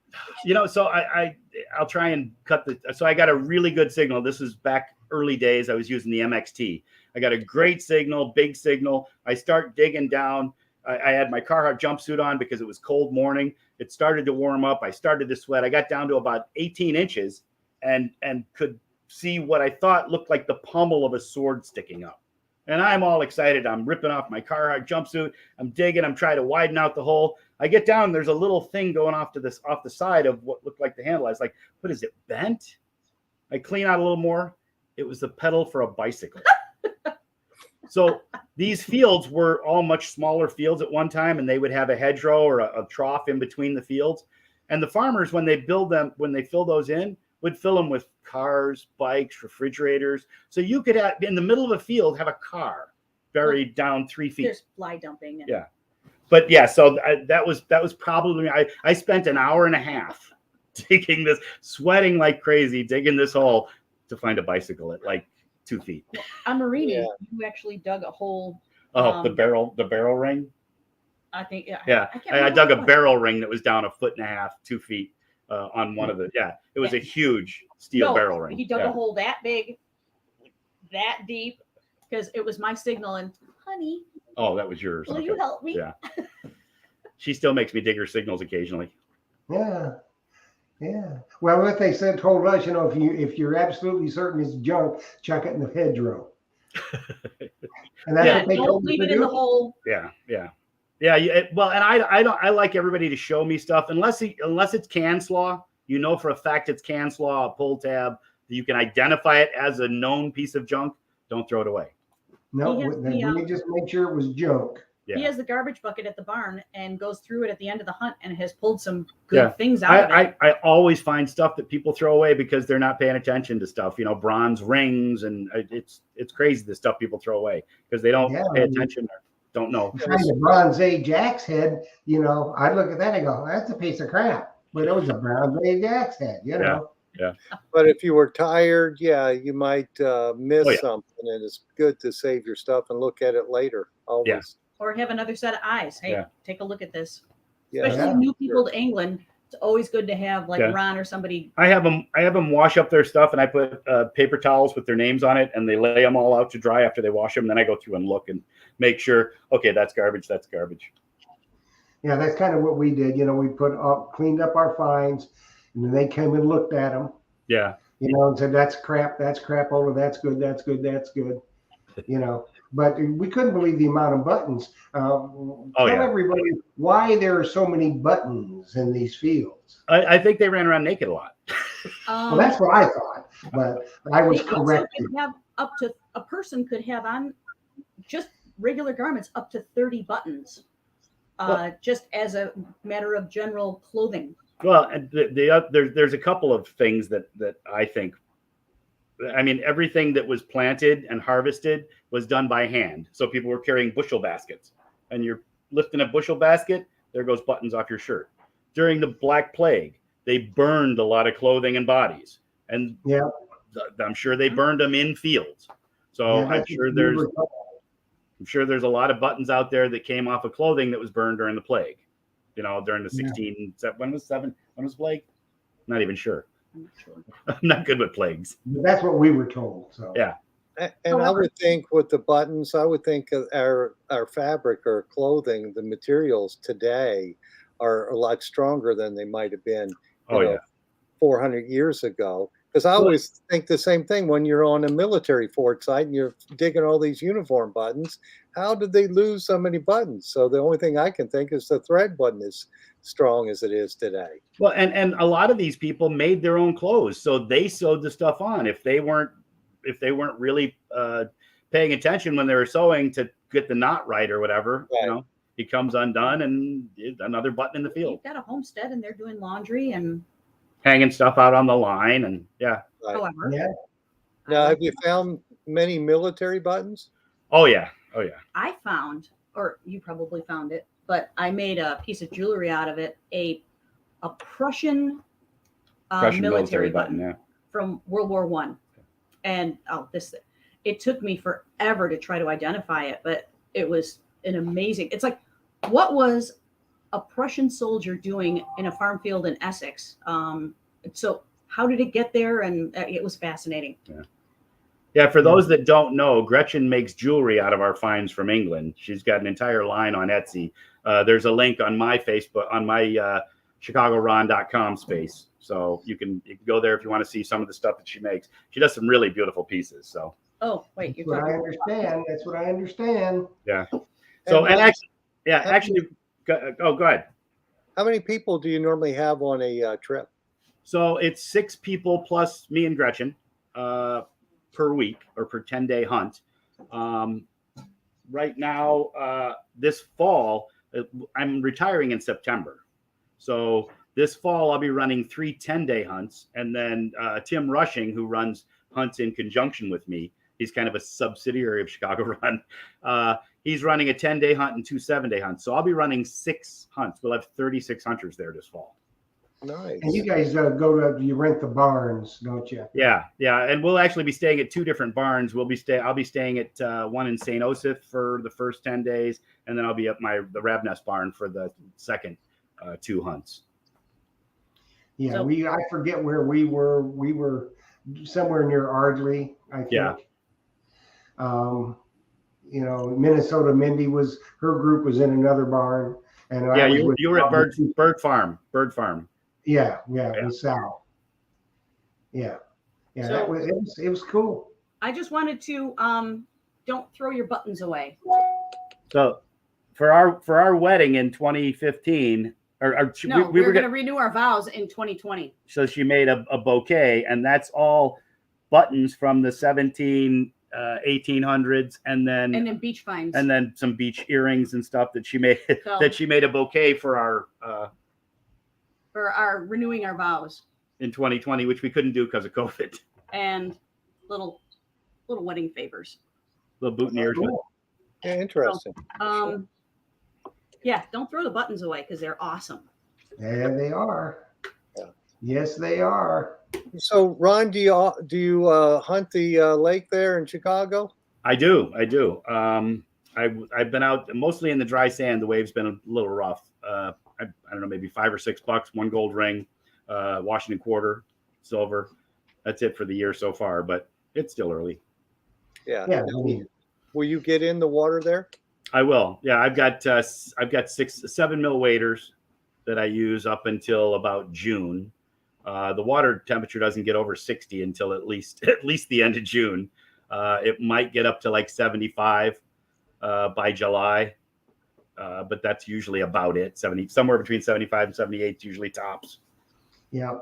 [SPEAKER 4] So I'll try and cut so I got a really good signal. This is back early days. I was using the MXT. I got a great signal, big signal. I start digging down. I had my Carhartt jumpsuit on because it was cold morning. It started to warm up. I started to sweat. I got down to about 18 inches and could see what I thought looked like the pommel of a sword sticking up. And I'm all excited. I'm ripping off my Carhartt jumpsuit. I'm digging. I'm trying to widen out the hole. I get down. There's a little thing going off the side of what looked like the handle. I was like, what is it, bent? I clean out a little more. It was the pedal for a bicycle. So these fields were all much smaller fields at one time, and they would have a hedgerow or a trough in between the fields. And the farmers, when they fill those in, would fill them with cars, bikes, refrigerators. So you could have in the middle of a field have a car buried down 3 feet.
[SPEAKER 5] There's fly dumping.
[SPEAKER 4] Yeah. But yeah, so that was probably I spent an hour and a half digging this, sweating like crazy, digging this hole to find a bicycle at like 2 feet.
[SPEAKER 5] On Marini, you actually dug a hole.
[SPEAKER 4] Oh, the barrel ring.
[SPEAKER 5] I think
[SPEAKER 4] yeah. I dug a barrel ring that was down 1.5 feet, 2 feet on one of the It was a huge steel barrel ring.
[SPEAKER 5] He dug a hole that big, that deep, because it was my signal. And honey,
[SPEAKER 4] oh, that was yours.
[SPEAKER 5] Will you help me?
[SPEAKER 4] Yeah. She still makes me dig her signals occasionally.
[SPEAKER 3] Yeah. Yeah. Well, what they told us, if you're absolutely certain it's junk, chuck it in the hedgerow. And that's what they
[SPEAKER 5] don't
[SPEAKER 3] told
[SPEAKER 5] leave
[SPEAKER 3] me
[SPEAKER 5] it
[SPEAKER 3] to
[SPEAKER 5] in
[SPEAKER 3] do.
[SPEAKER 5] the hole.
[SPEAKER 4] Yeah. Well, and I like everybody to show me stuff unless it's can slaw. For a fact it's can slaw, a pull tab. You can identify it as a known piece of junk. Don't throw it away.
[SPEAKER 3] No,
[SPEAKER 5] He has
[SPEAKER 3] we
[SPEAKER 5] the,
[SPEAKER 3] just made sure it was junk.
[SPEAKER 4] Yeah.
[SPEAKER 5] He has the garbage bucket at the barn and goes through it at the end of the hunt and has pulled some good
[SPEAKER 4] Yeah.
[SPEAKER 5] things out of it.
[SPEAKER 4] I always find stuff that people throw away because they're not paying attention to stuff, bronze rings, and it's crazy the stuff people throw away because they don't pay attention or don't know.
[SPEAKER 3] Kind of Bronze Age axe head, I look at that and go, that's a piece of crap. But it was a Bronze Age axe head,
[SPEAKER 1] But if you were tired, you might miss
[SPEAKER 4] Oh, yeah.
[SPEAKER 1] something, and it's good to save your stuff and look at it later. Always.
[SPEAKER 4] Yeah.
[SPEAKER 5] Or have another set of eyes. Hey,
[SPEAKER 4] Yeah.
[SPEAKER 5] take a look at this.
[SPEAKER 1] Yeah.
[SPEAKER 5] Especially new people to England. It's always good to have like
[SPEAKER 4] Yeah.
[SPEAKER 5] Ron or somebody.
[SPEAKER 4] I have them wash up their stuff, and I put paper towels with their names on it, and they lay them all out to dry after they wash them. Then I go through and look and make sure, okay, that's garbage. That's garbage.
[SPEAKER 3] Yeah, that's kind of what we did. We cleaned up our finds, and then they came and looked at them,
[SPEAKER 4] Yeah.
[SPEAKER 3] and said, that's crap, over, that's good, that's good, that's good, But we couldn't believe the amount of buttons. Tell everybody why there are so many buttons in these fields.
[SPEAKER 4] I think they ran around naked a lot.
[SPEAKER 3] Well, that's what I thought, but I was
[SPEAKER 5] They also
[SPEAKER 3] corrected.
[SPEAKER 5] could have a person could have on just regular garments up to 30 buttons, just as a matter of general clothing.
[SPEAKER 4] Well, and there's a couple of things that I think. I mean, everything that was planted and harvested was done by hand. So people were carrying bushel baskets, and you're lifting a bushel basket. There goes buttons off your shirt. During the Black Plague, they burned a lot of clothing and bodies, and I'm sure they burned them in fields. So I'm sure there's a lot of buttons out there that came off of clothing that was burned during the plague. During the when was plague? Not even sure.
[SPEAKER 5] I'm not sure.
[SPEAKER 4] I'm not good with plagues.
[SPEAKER 3] That's what we were told. So
[SPEAKER 4] Yeah.
[SPEAKER 1] And I would think with the buttons, I would think of our fabric or clothing, the materials today are a lot stronger than they might have been 400 years ago. Because I always think the same thing when you're on a military fort site and you're digging all these uniform buttons. How did they lose so many buttons? So the only thing I can think is the thread wasn't as strong as it is today.
[SPEAKER 4] Well, and a lot of these people made their own clothes, so they sewed the stuff on. If they weren't really paying attention when they were sewing to get the knot right or whatever, it comes undone and another button in the field.
[SPEAKER 5] You've got a homestead and they're doing laundry and
[SPEAKER 4] Hanging stuff out on the line, and
[SPEAKER 1] Right.
[SPEAKER 5] however.
[SPEAKER 3] yeah,
[SPEAKER 1] Now, have you found many military buttons?
[SPEAKER 4] oh yeah.
[SPEAKER 5] I found, or you probably found it, but I made a piece of jewelry out of it, a Prussian,
[SPEAKER 4] Prussian
[SPEAKER 5] military button
[SPEAKER 4] yeah.
[SPEAKER 5] from World War I. And it took me forever to try to identify it, but it was an amazing. It's like, what was a Prussian soldier doing in a farm field in Essex? So how did it get there? And it was fascinating.
[SPEAKER 4] Yeah, for those that don't know, Gretchen makes jewelry out of our finds from England. She's got an entire line on Etsy. There's a link on my Facebook, on my ChicagoRon.com space. So you can go there if you want to see some of the stuff that she makes. She does some really beautiful pieces. So.
[SPEAKER 5] Oh, wait,
[SPEAKER 3] that's what I understand. That's what I understand.
[SPEAKER 4] Yeah. So
[SPEAKER 1] And
[SPEAKER 4] actually, go ahead.
[SPEAKER 1] How many people do you normally have on a trip?
[SPEAKER 4] So it's 6 people plus me and Gretchen per week or per 10-day hunt. Right now, this fall, I'm retiring in September. So this fall, I'll be running 3 10-day hunts. And then Tim Rushing, who runs hunts in conjunction with me, he's kind of a subsidiary of Chicago Run. He's running a 10-day hunt and 2 7-day hunts. So I'll be running 6 hunts. We'll have 36 hunters there this fall.
[SPEAKER 1] Nice.
[SPEAKER 3] And you guys you rent the barns, don't you?
[SPEAKER 4] Yeah. And we'll actually be staying at 2 different barns. I'll be staying at one in St. Osoph for the first 10 days, and then I'll be at the Rabnest barn for the second 2 hunts.
[SPEAKER 3] Yeah,
[SPEAKER 5] So-
[SPEAKER 3] I forget where we were. We were somewhere near Ardley, I think.
[SPEAKER 4] Yeah.
[SPEAKER 3] Minnesota Mindy her group was in another barn, and I was with
[SPEAKER 4] you were at Bird Farm.
[SPEAKER 3] Yeah, in South. Yeah,
[SPEAKER 5] So-
[SPEAKER 3] it was cool.
[SPEAKER 5] I just wanted to don't throw your buttons away.
[SPEAKER 4] So for our wedding in 2015,
[SPEAKER 5] No,
[SPEAKER 4] we were
[SPEAKER 5] going to renew our vows in 2020.
[SPEAKER 4] so she made a bouquet, and that's all buttons from the 1800s, and
[SPEAKER 5] And then beach finds.
[SPEAKER 4] some beach earrings and stuff that she made
[SPEAKER 5] So-
[SPEAKER 4] that she made a bouquet for our
[SPEAKER 5] for our renewing our vows
[SPEAKER 4] in 2020, which we couldn't do because of COVID.
[SPEAKER 5] and little wedding favors.
[SPEAKER 4] Little boutonnieres. with-
[SPEAKER 3] Cool.
[SPEAKER 1] Yeah, interesting.
[SPEAKER 5] Yeah, don't throw the buttons away because they're awesome.
[SPEAKER 3] There they are.
[SPEAKER 1] Yeah.
[SPEAKER 3] Yes, they are.
[SPEAKER 1] So, Ron, do you hunt the lake there in Chicago?
[SPEAKER 4] I do. I've been out mostly in the dry sand. The wave's been a little rough. I don't know, maybe $5 or $6, one gold ring, Washington quarter, silver. That's it for the year so far, but it's still early.
[SPEAKER 1] Yeah.
[SPEAKER 3] Yeah, I mean,
[SPEAKER 1] Will you get in the water there?
[SPEAKER 4] I will. Yeah, I've got 7 mil waders that I use up until about June. The water temperature doesn't get over 60 until at least the end of June. It might get up to like 75 by July, but that's usually about it. Somewhere between 75 and 78 is usually tops.
[SPEAKER 3] yeah.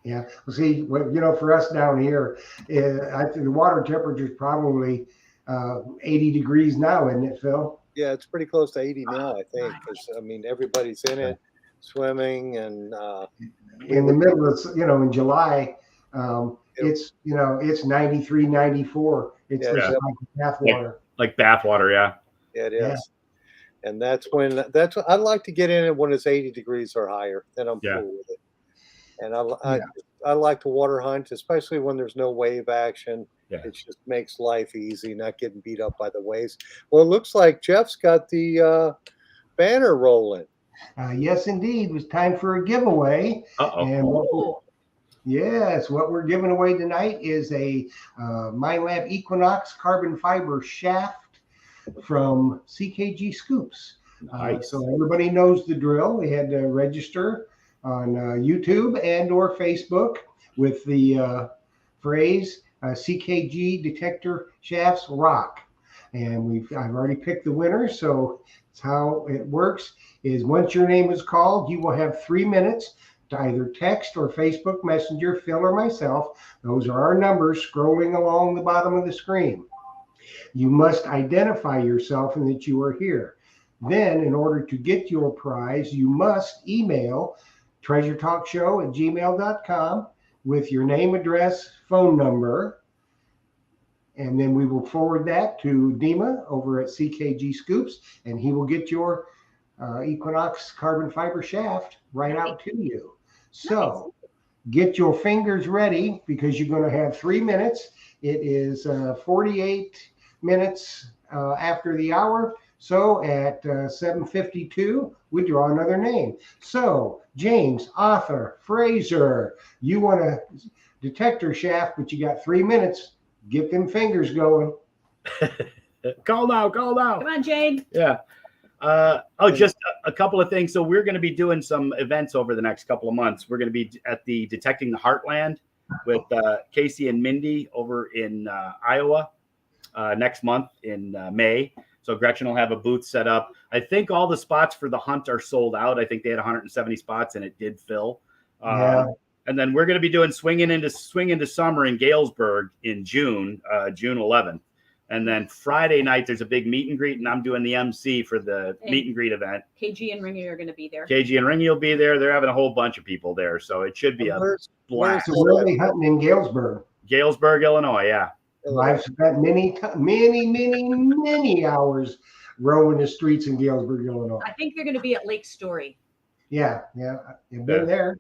[SPEAKER 3] Yeah. Well, see, for us down here, I think the water temperature is probably 80 degrees now, isn't it, Phil?
[SPEAKER 1] Yeah, it's pretty close to 80 now, I think, because I mean everybody's in it, swimming, and
[SPEAKER 3] In the middle of, in July, it's 93, 94. It's
[SPEAKER 1] Yeah,
[SPEAKER 3] just like bath water.
[SPEAKER 4] Like bath water, yeah.
[SPEAKER 1] it
[SPEAKER 3] Yeah.
[SPEAKER 1] is. And that's when I'd like to get in it when it's 80 degrees or higher. Then I'm
[SPEAKER 4] Yeah.
[SPEAKER 1] cool with it. And I like to water hunt, especially when there's no wave action.
[SPEAKER 4] Yeah.
[SPEAKER 1] It just makes life easy, not getting beat up by the waves. Well, it looks like Jeff's got the banner rolling.
[SPEAKER 3] Yes, indeed. It was time for a giveaway.
[SPEAKER 4] Uh-oh.
[SPEAKER 3] And
[SPEAKER 5] Oh,
[SPEAKER 3] yes, what we're giving away tonight is a MyLab Equinox carbon fiber shaft from CKG Scoops.
[SPEAKER 4] Nice.
[SPEAKER 3] So everybody knows the drill. They had to register on YouTube and or Facebook with the phrase CKG detector shafts rock. And I've already picked the winner. So it's how it works is once your name is called, you will have 3 minutes to either text or Facebook Messenger, Phil or myself. Those are our numbers scrolling along the bottom of the screen. You must identify yourself and that you are here. Then, in order to get your prize, you must email treasuretalkshow@gmail.com with your name, address, phone number. And then we will forward that to Dima over at CKG Scoops, and he will get your Equinox carbon fiber shaft right out to you. So get your fingers ready because you're going to have 3 minutes. It is 48 minutes after the hour. So at 7:52, we draw another name. So James, Arthur, Fraser, you want a detector shaft, but you got 3 minutes. Get them fingers going.
[SPEAKER 4] Call now.
[SPEAKER 5] come on, Jane.
[SPEAKER 4] Yeah. Just a couple of things. So we're going to be doing some events over the next couple of months. We're going to be at the Detecting the Heartland with Casey and Mindy over in Iowa next month in May. So Gretchen will have a booth set up. I think all the spots for the hunt are sold out. I think they had 170 spots and it did fill.
[SPEAKER 3] Yeah.
[SPEAKER 4] And then we're going to be doing Swing into Summer in Galesburg in June 11th. And then Friday night, there's a big meet and greet, and I'm doing the MC for the meet and greet event.
[SPEAKER 5] KG and Ringy are going to be there.
[SPEAKER 4] KG and Ringy will be there. They're having a whole bunch of people there. So it should be a
[SPEAKER 1] Where's
[SPEAKER 4] blast.
[SPEAKER 3] So we'll be hunting in Galesburg.
[SPEAKER 4] Galesburg, Illinois. Yeah.
[SPEAKER 3] I've spent many hours roaming the streets in Galesburg, Illinois.
[SPEAKER 5] I think they're going to be at Lake Story.
[SPEAKER 3] Yeah. I've been there.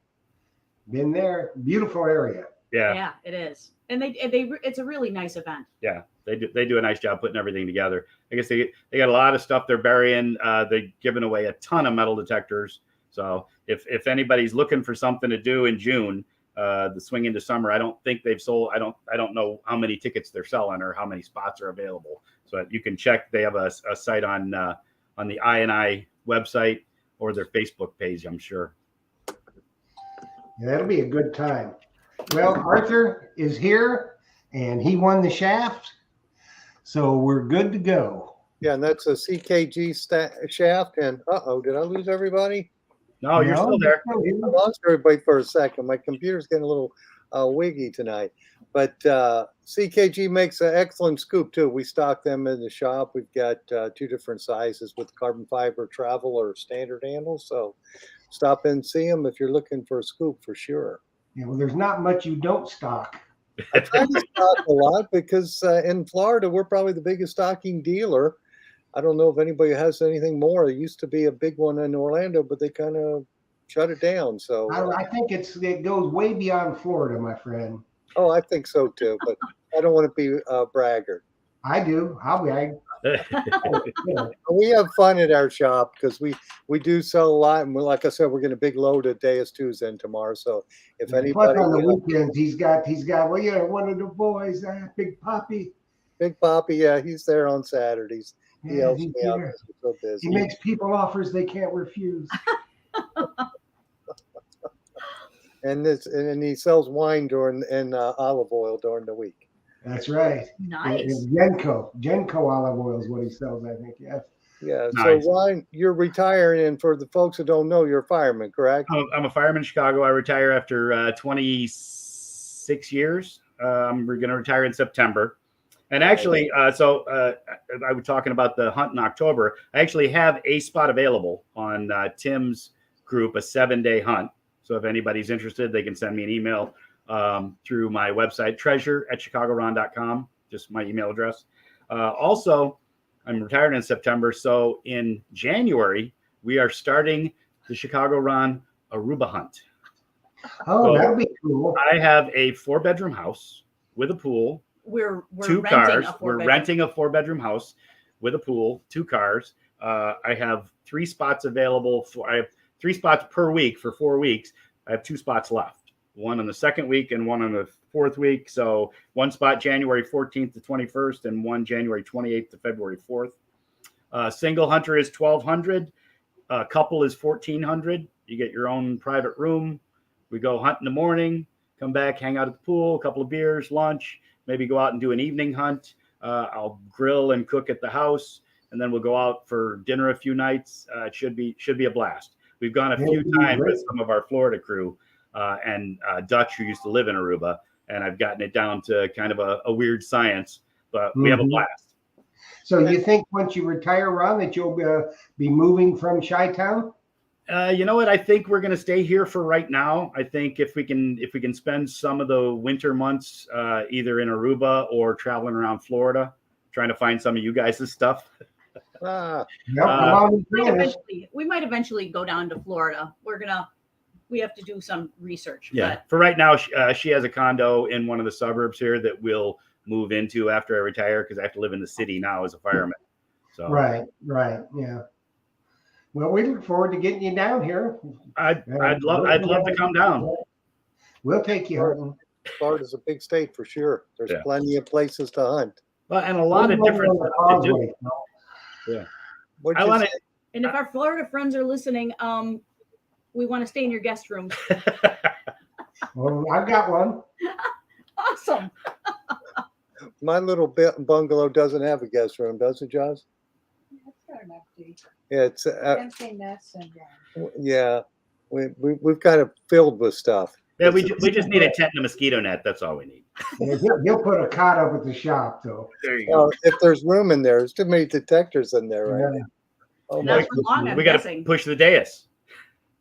[SPEAKER 3] Been there. Beautiful area.
[SPEAKER 4] Yeah.
[SPEAKER 5] Yeah, it is. And it's a really nice event.
[SPEAKER 4] Yeah. They do a nice job putting everything together. I guess they got a lot of stuff they're burying. They're giving away a ton of metal detectors. So if anybody's looking for something to do in June, the Swing into Summer, I don't think they've sold. I don't know how many tickets they're selling or how many spots are available. So you can check. They have a site on the INI website or their Facebook page, I'm sure.
[SPEAKER 3] Yeah, that'll be a good time. Well, Arthur is here and he won the shaft. So we're good to go.
[SPEAKER 1] Yeah, and that's a CKG shaft. And did I lose everybody?
[SPEAKER 4] No, you're still there.
[SPEAKER 1] I lost everybody for a second. My computer's getting a little wiggy tonight. But CKG makes an excellent scoop too. We stock them in the shop. We've got 2 different sizes with carbon fiber travel or standard handles. So stop in and see them if you're looking for a scoop for sure.
[SPEAKER 3] Yeah, well, there's not much you don't stock.
[SPEAKER 1] I try to stock a lot because in Florida, we're probably the biggest stocking dealer. I don't know if anybody has anything more. There used to be a big one in Orlando, but they kind of shut it down. So
[SPEAKER 3] I think it goes way beyond Florida, my friend.
[SPEAKER 1] oh, I think so too. But I don't want to be a braggart.
[SPEAKER 3] I do. I'll be.
[SPEAKER 1] We have fun at our shop because we do sell a lot, and like I said, we're getting a big load of Deus 2s in tomorrow. So if
[SPEAKER 3] Plus
[SPEAKER 1] anybody,
[SPEAKER 3] on the weekends, he's got. Well, yeah, one of the boys, Big Poppy.
[SPEAKER 1] Big Poppy, yeah, he's there on Saturdays. He
[SPEAKER 3] Yeah,
[SPEAKER 1] helps
[SPEAKER 3] he's
[SPEAKER 1] me out
[SPEAKER 3] there.
[SPEAKER 1] 'cause we're so busy.
[SPEAKER 3] He makes people offers they can't refuse.
[SPEAKER 1] And he sells wine and olive oil during the week.
[SPEAKER 3] That's right.
[SPEAKER 5] Nice.
[SPEAKER 3] And Genco olive oil is what he sells, I think. Yes.
[SPEAKER 1] Yeah.
[SPEAKER 4] Nice.
[SPEAKER 1] So Ryan, you're retiring, and for the folks that don't know, you're a fireman, correct?
[SPEAKER 4] I'm a fireman in Chicago. I retire after 26 years. We're going to retire in September. And actually, I was talking about the hunt in October. I actually have a spot available on Tim's group, a 7-day hunt. So if anybody's interested, they can send me an email through my website, treasure@chicagoron.com, just my email address. Also, I'm retired in September. So in January, we are starting the Chicago Ron Aruba hunt.
[SPEAKER 3] Oh,
[SPEAKER 4] So,
[SPEAKER 3] that'll be cool.
[SPEAKER 4] I have a 4-bedroom house with a pool,
[SPEAKER 5] We're
[SPEAKER 4] 2
[SPEAKER 5] renting
[SPEAKER 4] cars.
[SPEAKER 5] a
[SPEAKER 4] We're
[SPEAKER 5] 4-bedroom.
[SPEAKER 4] renting a 4-bedroom house with a pool, 2 cars. I have 3 spots available I have 3 spots per week for 4 weeks. I have 2 spots left, one on the 2nd week and one on the 4th week. So 1 spot January 14th to 21st and 1 January 28th to February 4th. Single hunter is $1,200. Couple is $1,400. You get your own private room. We go hunt in the morning, come back, hang out at the pool, a couple of beers, lunch, maybe go out and do an evening hunt. I'll grill and cook at the house, and then we'll go out for dinner a few nights. It should be a blast. We've gone a few times with some of our Florida crew and Dutch, who used to live in Aruba, and I've gotten it down to kind of a weird science, but we have a blast.
[SPEAKER 3] So you think once you retire, Ron, that you'll be moving from Chi-Town?
[SPEAKER 4] You know what? I think we're going to stay here for right now. I think if we can spend some of the winter months either in Aruba or traveling around Florida, trying to find some of you guys' stuff.
[SPEAKER 3] Yep, I'm on
[SPEAKER 5] We might eventually go down to Florida. We have to do some research.
[SPEAKER 4] Yeah.
[SPEAKER 5] But
[SPEAKER 4] For right now, she has a condo in one of the suburbs here that we'll move into after I retire because I have to live in the city now as a fireman. So
[SPEAKER 3] Right, yeah. Well, we look forward to getting you down here.
[SPEAKER 4] I'd love to come down.
[SPEAKER 3] We'll take you hunting.
[SPEAKER 1] Florida's a big state for sure. There's
[SPEAKER 4] Yeah.
[SPEAKER 1] plenty of places to hunt.
[SPEAKER 4] Well, and a lot of different stuff to do.
[SPEAKER 1] What'd
[SPEAKER 4] I
[SPEAKER 1] you
[SPEAKER 4] want
[SPEAKER 1] say?
[SPEAKER 4] to.
[SPEAKER 5] and if our Florida friends are listening, we want to stay in your guest room.
[SPEAKER 3] Well, I've got one.
[SPEAKER 5] Awesome.
[SPEAKER 1] My little bungalow doesn't have a guest room, does it, Josh?
[SPEAKER 6] That's got enough to
[SPEAKER 1] Yeah, it's
[SPEAKER 6] empty nest syndrome.
[SPEAKER 1] yeah. We've kind of filled with stuff.
[SPEAKER 4] Yeah, we just need a tent and a mosquito net. That's all we need.
[SPEAKER 3] Yeah, he'll put a cot up at the shop, though.
[SPEAKER 4] There you
[SPEAKER 1] Well, if there's room in there, there's too many detectors in there right
[SPEAKER 3] Yeah.
[SPEAKER 1] now. Oh
[SPEAKER 5] Not
[SPEAKER 1] my
[SPEAKER 5] for long, I'm
[SPEAKER 4] We got to
[SPEAKER 5] guessing.
[SPEAKER 4] push the dais.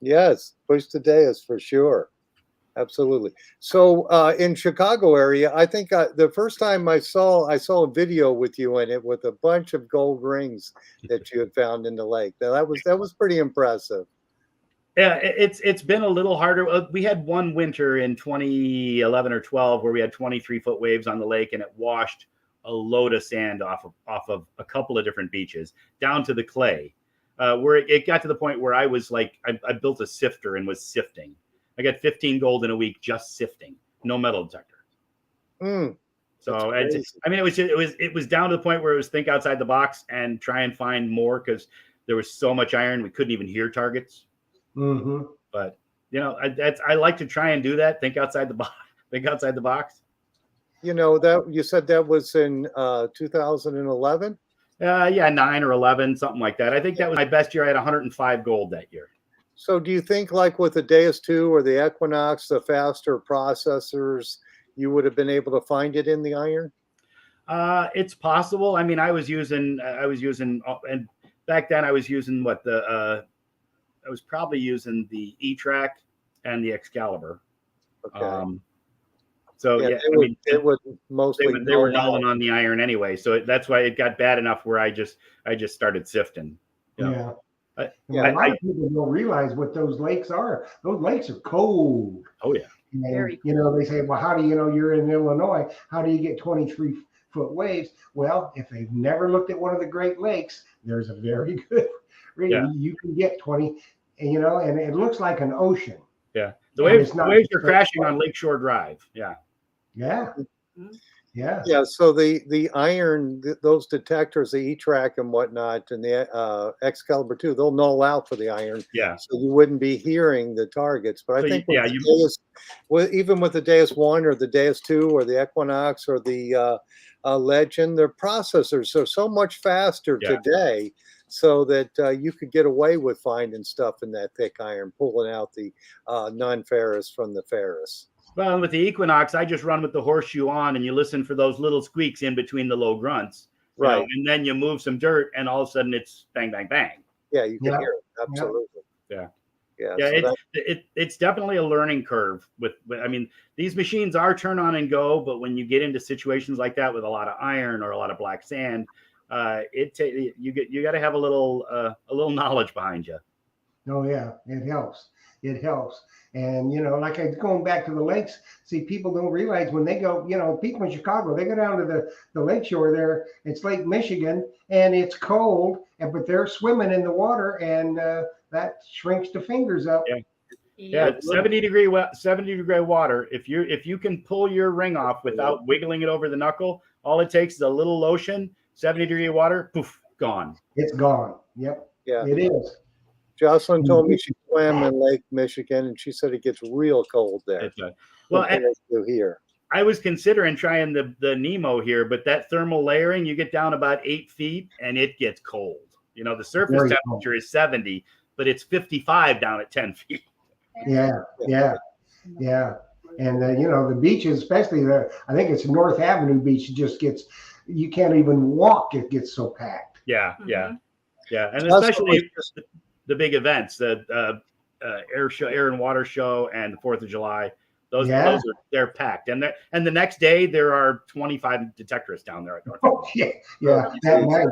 [SPEAKER 1] Yes, push the dais for sure. Absolutely. So in Chicago area, I think the first time I saw a video with you in it with a bunch of gold rings that you had found in the lake. Now, that was pretty impressive.
[SPEAKER 4] Yeah, it's been a little harder. We had one winter in 2011 or 12 where we had 23-foot waves on the lake, and it washed a load of sand off of a couple of different beaches down to the clay, where it got to the point where I was like, I built a sifter and was sifting. I got 15 gold in a week just sifting, no metal detector. So it was down to the point where it was think outside the box and try and find more because there was so much iron we couldn't even hear targets.
[SPEAKER 3] Mm-hmm.
[SPEAKER 4] But I like to try and do that. Think outside the box. Think outside the box.
[SPEAKER 1] You know that you said that was in 2011.
[SPEAKER 4] Yeah, 9 or 11, something like that. I think that was my best year. I had 105 gold that year.
[SPEAKER 1] So do you think like with the Deus 2 or the Equinox, the faster processors, you would have been able to find it in the iron?
[SPEAKER 4] It's possible. I mean, I was using, and back then I was using I was probably using the E-Track and the Excalibur.
[SPEAKER 1] Okay.
[SPEAKER 4] So
[SPEAKER 1] yeah,
[SPEAKER 4] yeah,
[SPEAKER 1] it would mostly
[SPEAKER 4] they were
[SPEAKER 1] null out.
[SPEAKER 4] nulling on the iron anyway. So that's why it got bad enough where I just started sifting.
[SPEAKER 3] Yeah.
[SPEAKER 4] I-
[SPEAKER 3] And a lot of people don't realize what those lakes are. Those lakes are cold.
[SPEAKER 4] Oh yeah.
[SPEAKER 3] And,
[SPEAKER 5] Very
[SPEAKER 3] you know, they say, well, how do you know you're in Illinois? How do you get 23-foot waves? Well, if they've never looked at one of the Great Lakes, there's a very good reason
[SPEAKER 4] Yeah.
[SPEAKER 3] you can get 20, and, you know, and it looks like an ocean.
[SPEAKER 4] Yeah. The
[SPEAKER 3] And
[SPEAKER 4] waves,
[SPEAKER 3] it's not
[SPEAKER 4] waves are
[SPEAKER 3] just-
[SPEAKER 4] crashing on Lakeshore Drive. Yeah.
[SPEAKER 3] Yeah.
[SPEAKER 5] Mhm.
[SPEAKER 3] Yeah.
[SPEAKER 1] Yeah, so the iron, those detectors, the E-Track and whatnot, and the Excalibur too, they'll null out for the iron,
[SPEAKER 4] Yeah.
[SPEAKER 1] so you wouldn't be hearing the targets. But I
[SPEAKER 4] So
[SPEAKER 1] think
[SPEAKER 4] yeah,
[SPEAKER 1] with the Deus, even with the Deus 1 or the Deus 2 or the Equinox or the Legend, their processors are so much faster
[SPEAKER 4] Yeah.
[SPEAKER 1] today, so that you could get away with finding stuff in that thick iron, pulling out the non-ferrous from the ferrous.
[SPEAKER 4] Well, with the Equinox, I just run with the horseshoe on, and you listen for those little squeaks in between the low grunts. you know,
[SPEAKER 1] Right.
[SPEAKER 4] and then you move some dirt, and all of a sudden it's bang, bang, bang.
[SPEAKER 1] Yeah, you can
[SPEAKER 3] Yeah.
[SPEAKER 1] hear it. Absolutely.
[SPEAKER 4] Yeah.
[SPEAKER 1] Yeah.
[SPEAKER 4] Yeah,
[SPEAKER 1] so
[SPEAKER 4] it's definitely a learning curve. I mean, these machines are turn on and go, but when you get into situations like that with a lot of iron or a lot of black sand, you got to have a little knowledge behind you.
[SPEAKER 3] Oh yeah, it helps. It helps. And you know, like going back to the lakes, see, people don't realize when they go, you know, people in Chicago, they go down to the lake shore there, it's Lake Michigan, and it's cold, but they're swimming in the water, and that shrinks the fingers up.
[SPEAKER 4] Yeah. Yeah, 70-degree water. If you can pull your ring off without wiggling it over the knuckle, all it takes is a little lotion. 70-degree water, poof, gone.
[SPEAKER 3] It's gone. Yep.
[SPEAKER 1] Yeah.
[SPEAKER 3] It is.
[SPEAKER 1] Jocelyn told me she swam in Lake Michigan, and she said it gets real cold there.
[SPEAKER 4] It's well,
[SPEAKER 1] compared to here.
[SPEAKER 4] I was considering trying the Nemo here, but that thermal layering, you get down about 8 feet and it gets cold. You know, the surface
[SPEAKER 3] Very
[SPEAKER 4] temperature is 70, but it's 55 down at 10 feet.
[SPEAKER 3] Yeah. Yeah. Yeah. And you know, the beaches, especially there, I think it's North Avenue Beach, just gets, you can't even walk. It gets so packed.
[SPEAKER 4] Yeah, yeah, yeah, and
[SPEAKER 1] That's
[SPEAKER 4] especially the big events, the air and water show, and the 4th of July. Those they're packed, and the next day there are 25 detectorists down there at North.
[SPEAKER 3] Oh, yeah. Yeah. That night,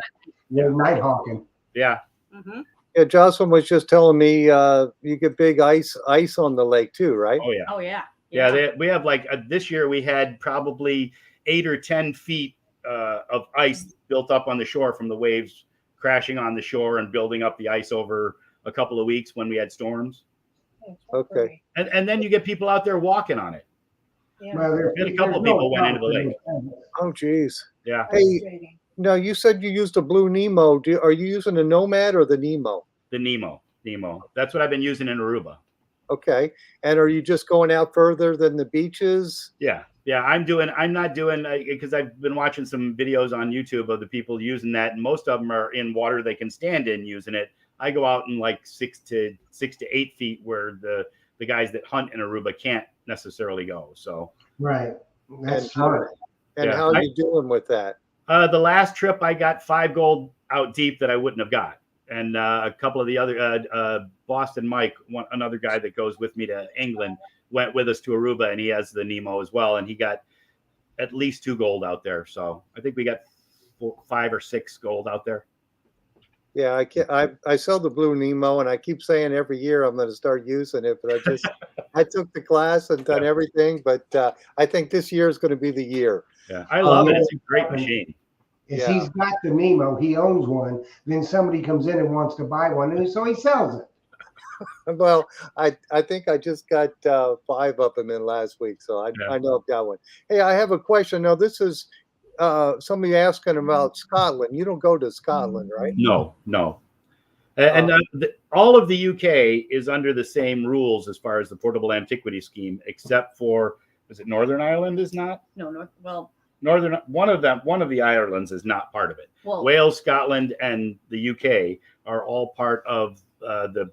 [SPEAKER 3] they're night hawking.
[SPEAKER 4] Yeah.
[SPEAKER 5] Mm-hmm.
[SPEAKER 1] Yeah, Jocelyn was just telling me you get big ice on the lake too, right?
[SPEAKER 4] Oh yeah.
[SPEAKER 5] Oh yeah.
[SPEAKER 4] Yeah, we have like this year we had probably 8 or 10 feet of ice built up on the shore from the waves crashing on the shore and building up the ice over a couple of weeks when we had storms.
[SPEAKER 1] Okay.
[SPEAKER 4] And then you get people out there walking on it.
[SPEAKER 6] Yeah.
[SPEAKER 3] Well,
[SPEAKER 4] We had a couple of people went into the lake.
[SPEAKER 1] Oh, geez.
[SPEAKER 4] Yeah,
[SPEAKER 1] Hey,
[SPEAKER 6] Frustrating.
[SPEAKER 1] now you said you used a blue Nemo. Are you using a Nomad or the Nemo?
[SPEAKER 4] the Nemo. That's what I've been using in Aruba.
[SPEAKER 1] Okay. And are you just going out further than the beaches?
[SPEAKER 4] Yeah. I'm not doing because I've been watching some videos on YouTube of the people using that, and most of them are in water they can stand in using it. I go out in like 6 to 8 feet where the guys that hunt in Aruba can't necessarily go. So
[SPEAKER 3] Right. That's
[SPEAKER 1] And
[SPEAKER 3] smart.
[SPEAKER 1] And
[SPEAKER 4] Yeah,
[SPEAKER 1] how are you doing with that?
[SPEAKER 4] the last trip I got 5 gold out deep that I wouldn't have got, and a couple of the other Boston Mike, another guy that goes with me to England, went with us to Aruba, and he has the Nemo as well, and he got at least 2 gold out there. So I think we got 5 or 6 gold out there.
[SPEAKER 1] Yeah, I sell the blue Nemo, and I keep saying every year I'm going to start using it, but I took the class and done everything, but I think this year is going to be the year.
[SPEAKER 4] Yeah, I love it. It's a great machine.
[SPEAKER 3] If
[SPEAKER 1] Yeah.
[SPEAKER 3] he's got the Nemo, he owns one, then somebody comes in and wants to buy one, and so he sells it.
[SPEAKER 1] Well, I think I just got 5 of them in last week, so I know I've got one. Hey, I have a question. Now, this is somebody asking about Scotland. You don't go to Scotland, right?
[SPEAKER 4] No. And all of the UK is under the same rules as far as the portable antiquity scheme, except for, is it Northern Ireland is not?
[SPEAKER 5] No. Well,
[SPEAKER 4] One of the Irelands is not part of it.
[SPEAKER 5] well.
[SPEAKER 4] Wales, Scotland, and the UK are all part of the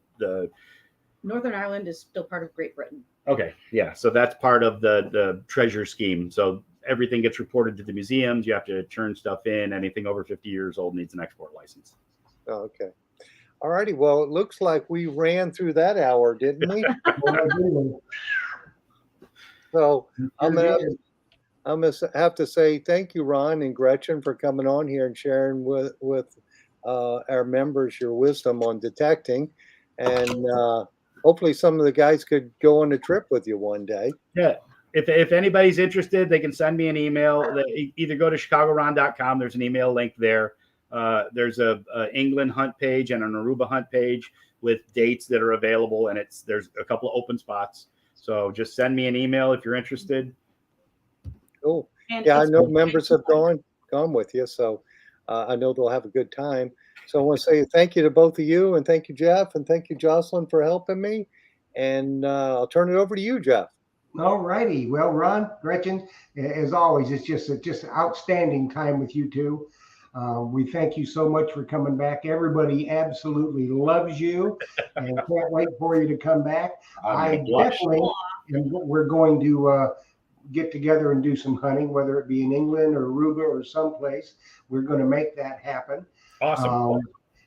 [SPEAKER 5] Northern Ireland is still part of Great Britain.
[SPEAKER 4] Okay, yeah. So that's part of the treasure scheme. So everything gets reported to the museums. You have to turn stuff in. Anything over 50 years old needs an export license.
[SPEAKER 1] Oh, okay. All righty. Well, it looks like we ran through that hour, didn't we? So I'm gonna have to say thank you, Ron and Gretchen, for coming on here and sharing with our members your wisdom on detecting, and hopefully some of the guys could go on a trip with you one day.
[SPEAKER 4] Yeah. If anybody's interested, they can send me an email. They either go to chicagoron.com. There's an email link there. There's a England hunt page and an Aruba hunt page with dates that are available, and there's a couple of open spots. So just send me an email if you're interested.
[SPEAKER 1] Cool.
[SPEAKER 5] And
[SPEAKER 1] Yeah, I
[SPEAKER 5] it's
[SPEAKER 1] know
[SPEAKER 5] okay.
[SPEAKER 1] members have gone with you, so I know they'll have a good time. So I want to say thank you to both of you, and thank you, Jeff, and thank you, Jocelyn, for helping me. And I'll turn it over to you, Jeff.
[SPEAKER 3] All righty. Well, Ron, Gretchen, as always, it's just an outstanding time with you two. We thank you so much for coming back. Everybody absolutely loves you and can't wait for you to come back. I definitely, and we're going to get together and do some hunting, whether it be in England or Aruba or someplace. We're going to make that happen.
[SPEAKER 4] Awesome.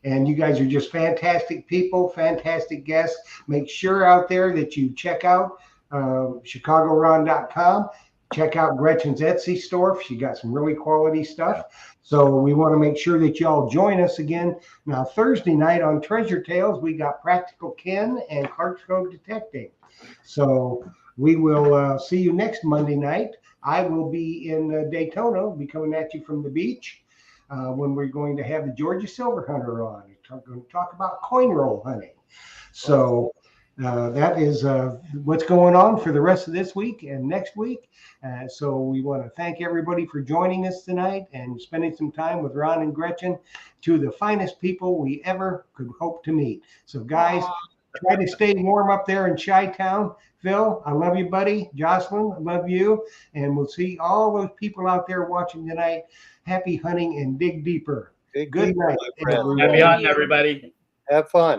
[SPEAKER 3] And you guys are just fantastic people, fantastic guests. Make sure out there that you check out chicagoron.com. Check out Gretchen's Etsy store. She got some really quality stuff. So we want to make sure that y'all join us again. Now, Thursday night on Treasure Tales, we got Practical Ken and Clarksville Detecting. So we will see you next Monday night. I will be in Daytona, be coming at you from the beach when we're going to have the Georgia Silver Hunter on. We're going to talk about coin roll hunting. So that is what's going on for the rest of this week and next week. So we want to thank everybody for joining us tonight and spending some time with Ron and Gretchen, two of the finest people we ever could hope to meet. So guys, try to stay warm up there in Chi-Town. Phil, I love you, buddy. Jocelyn, I love you. And we'll see all those people out there watching tonight. Happy hunting and dig deeper. Good night.
[SPEAKER 4] Happy hunting, everybody.
[SPEAKER 1] Have fun.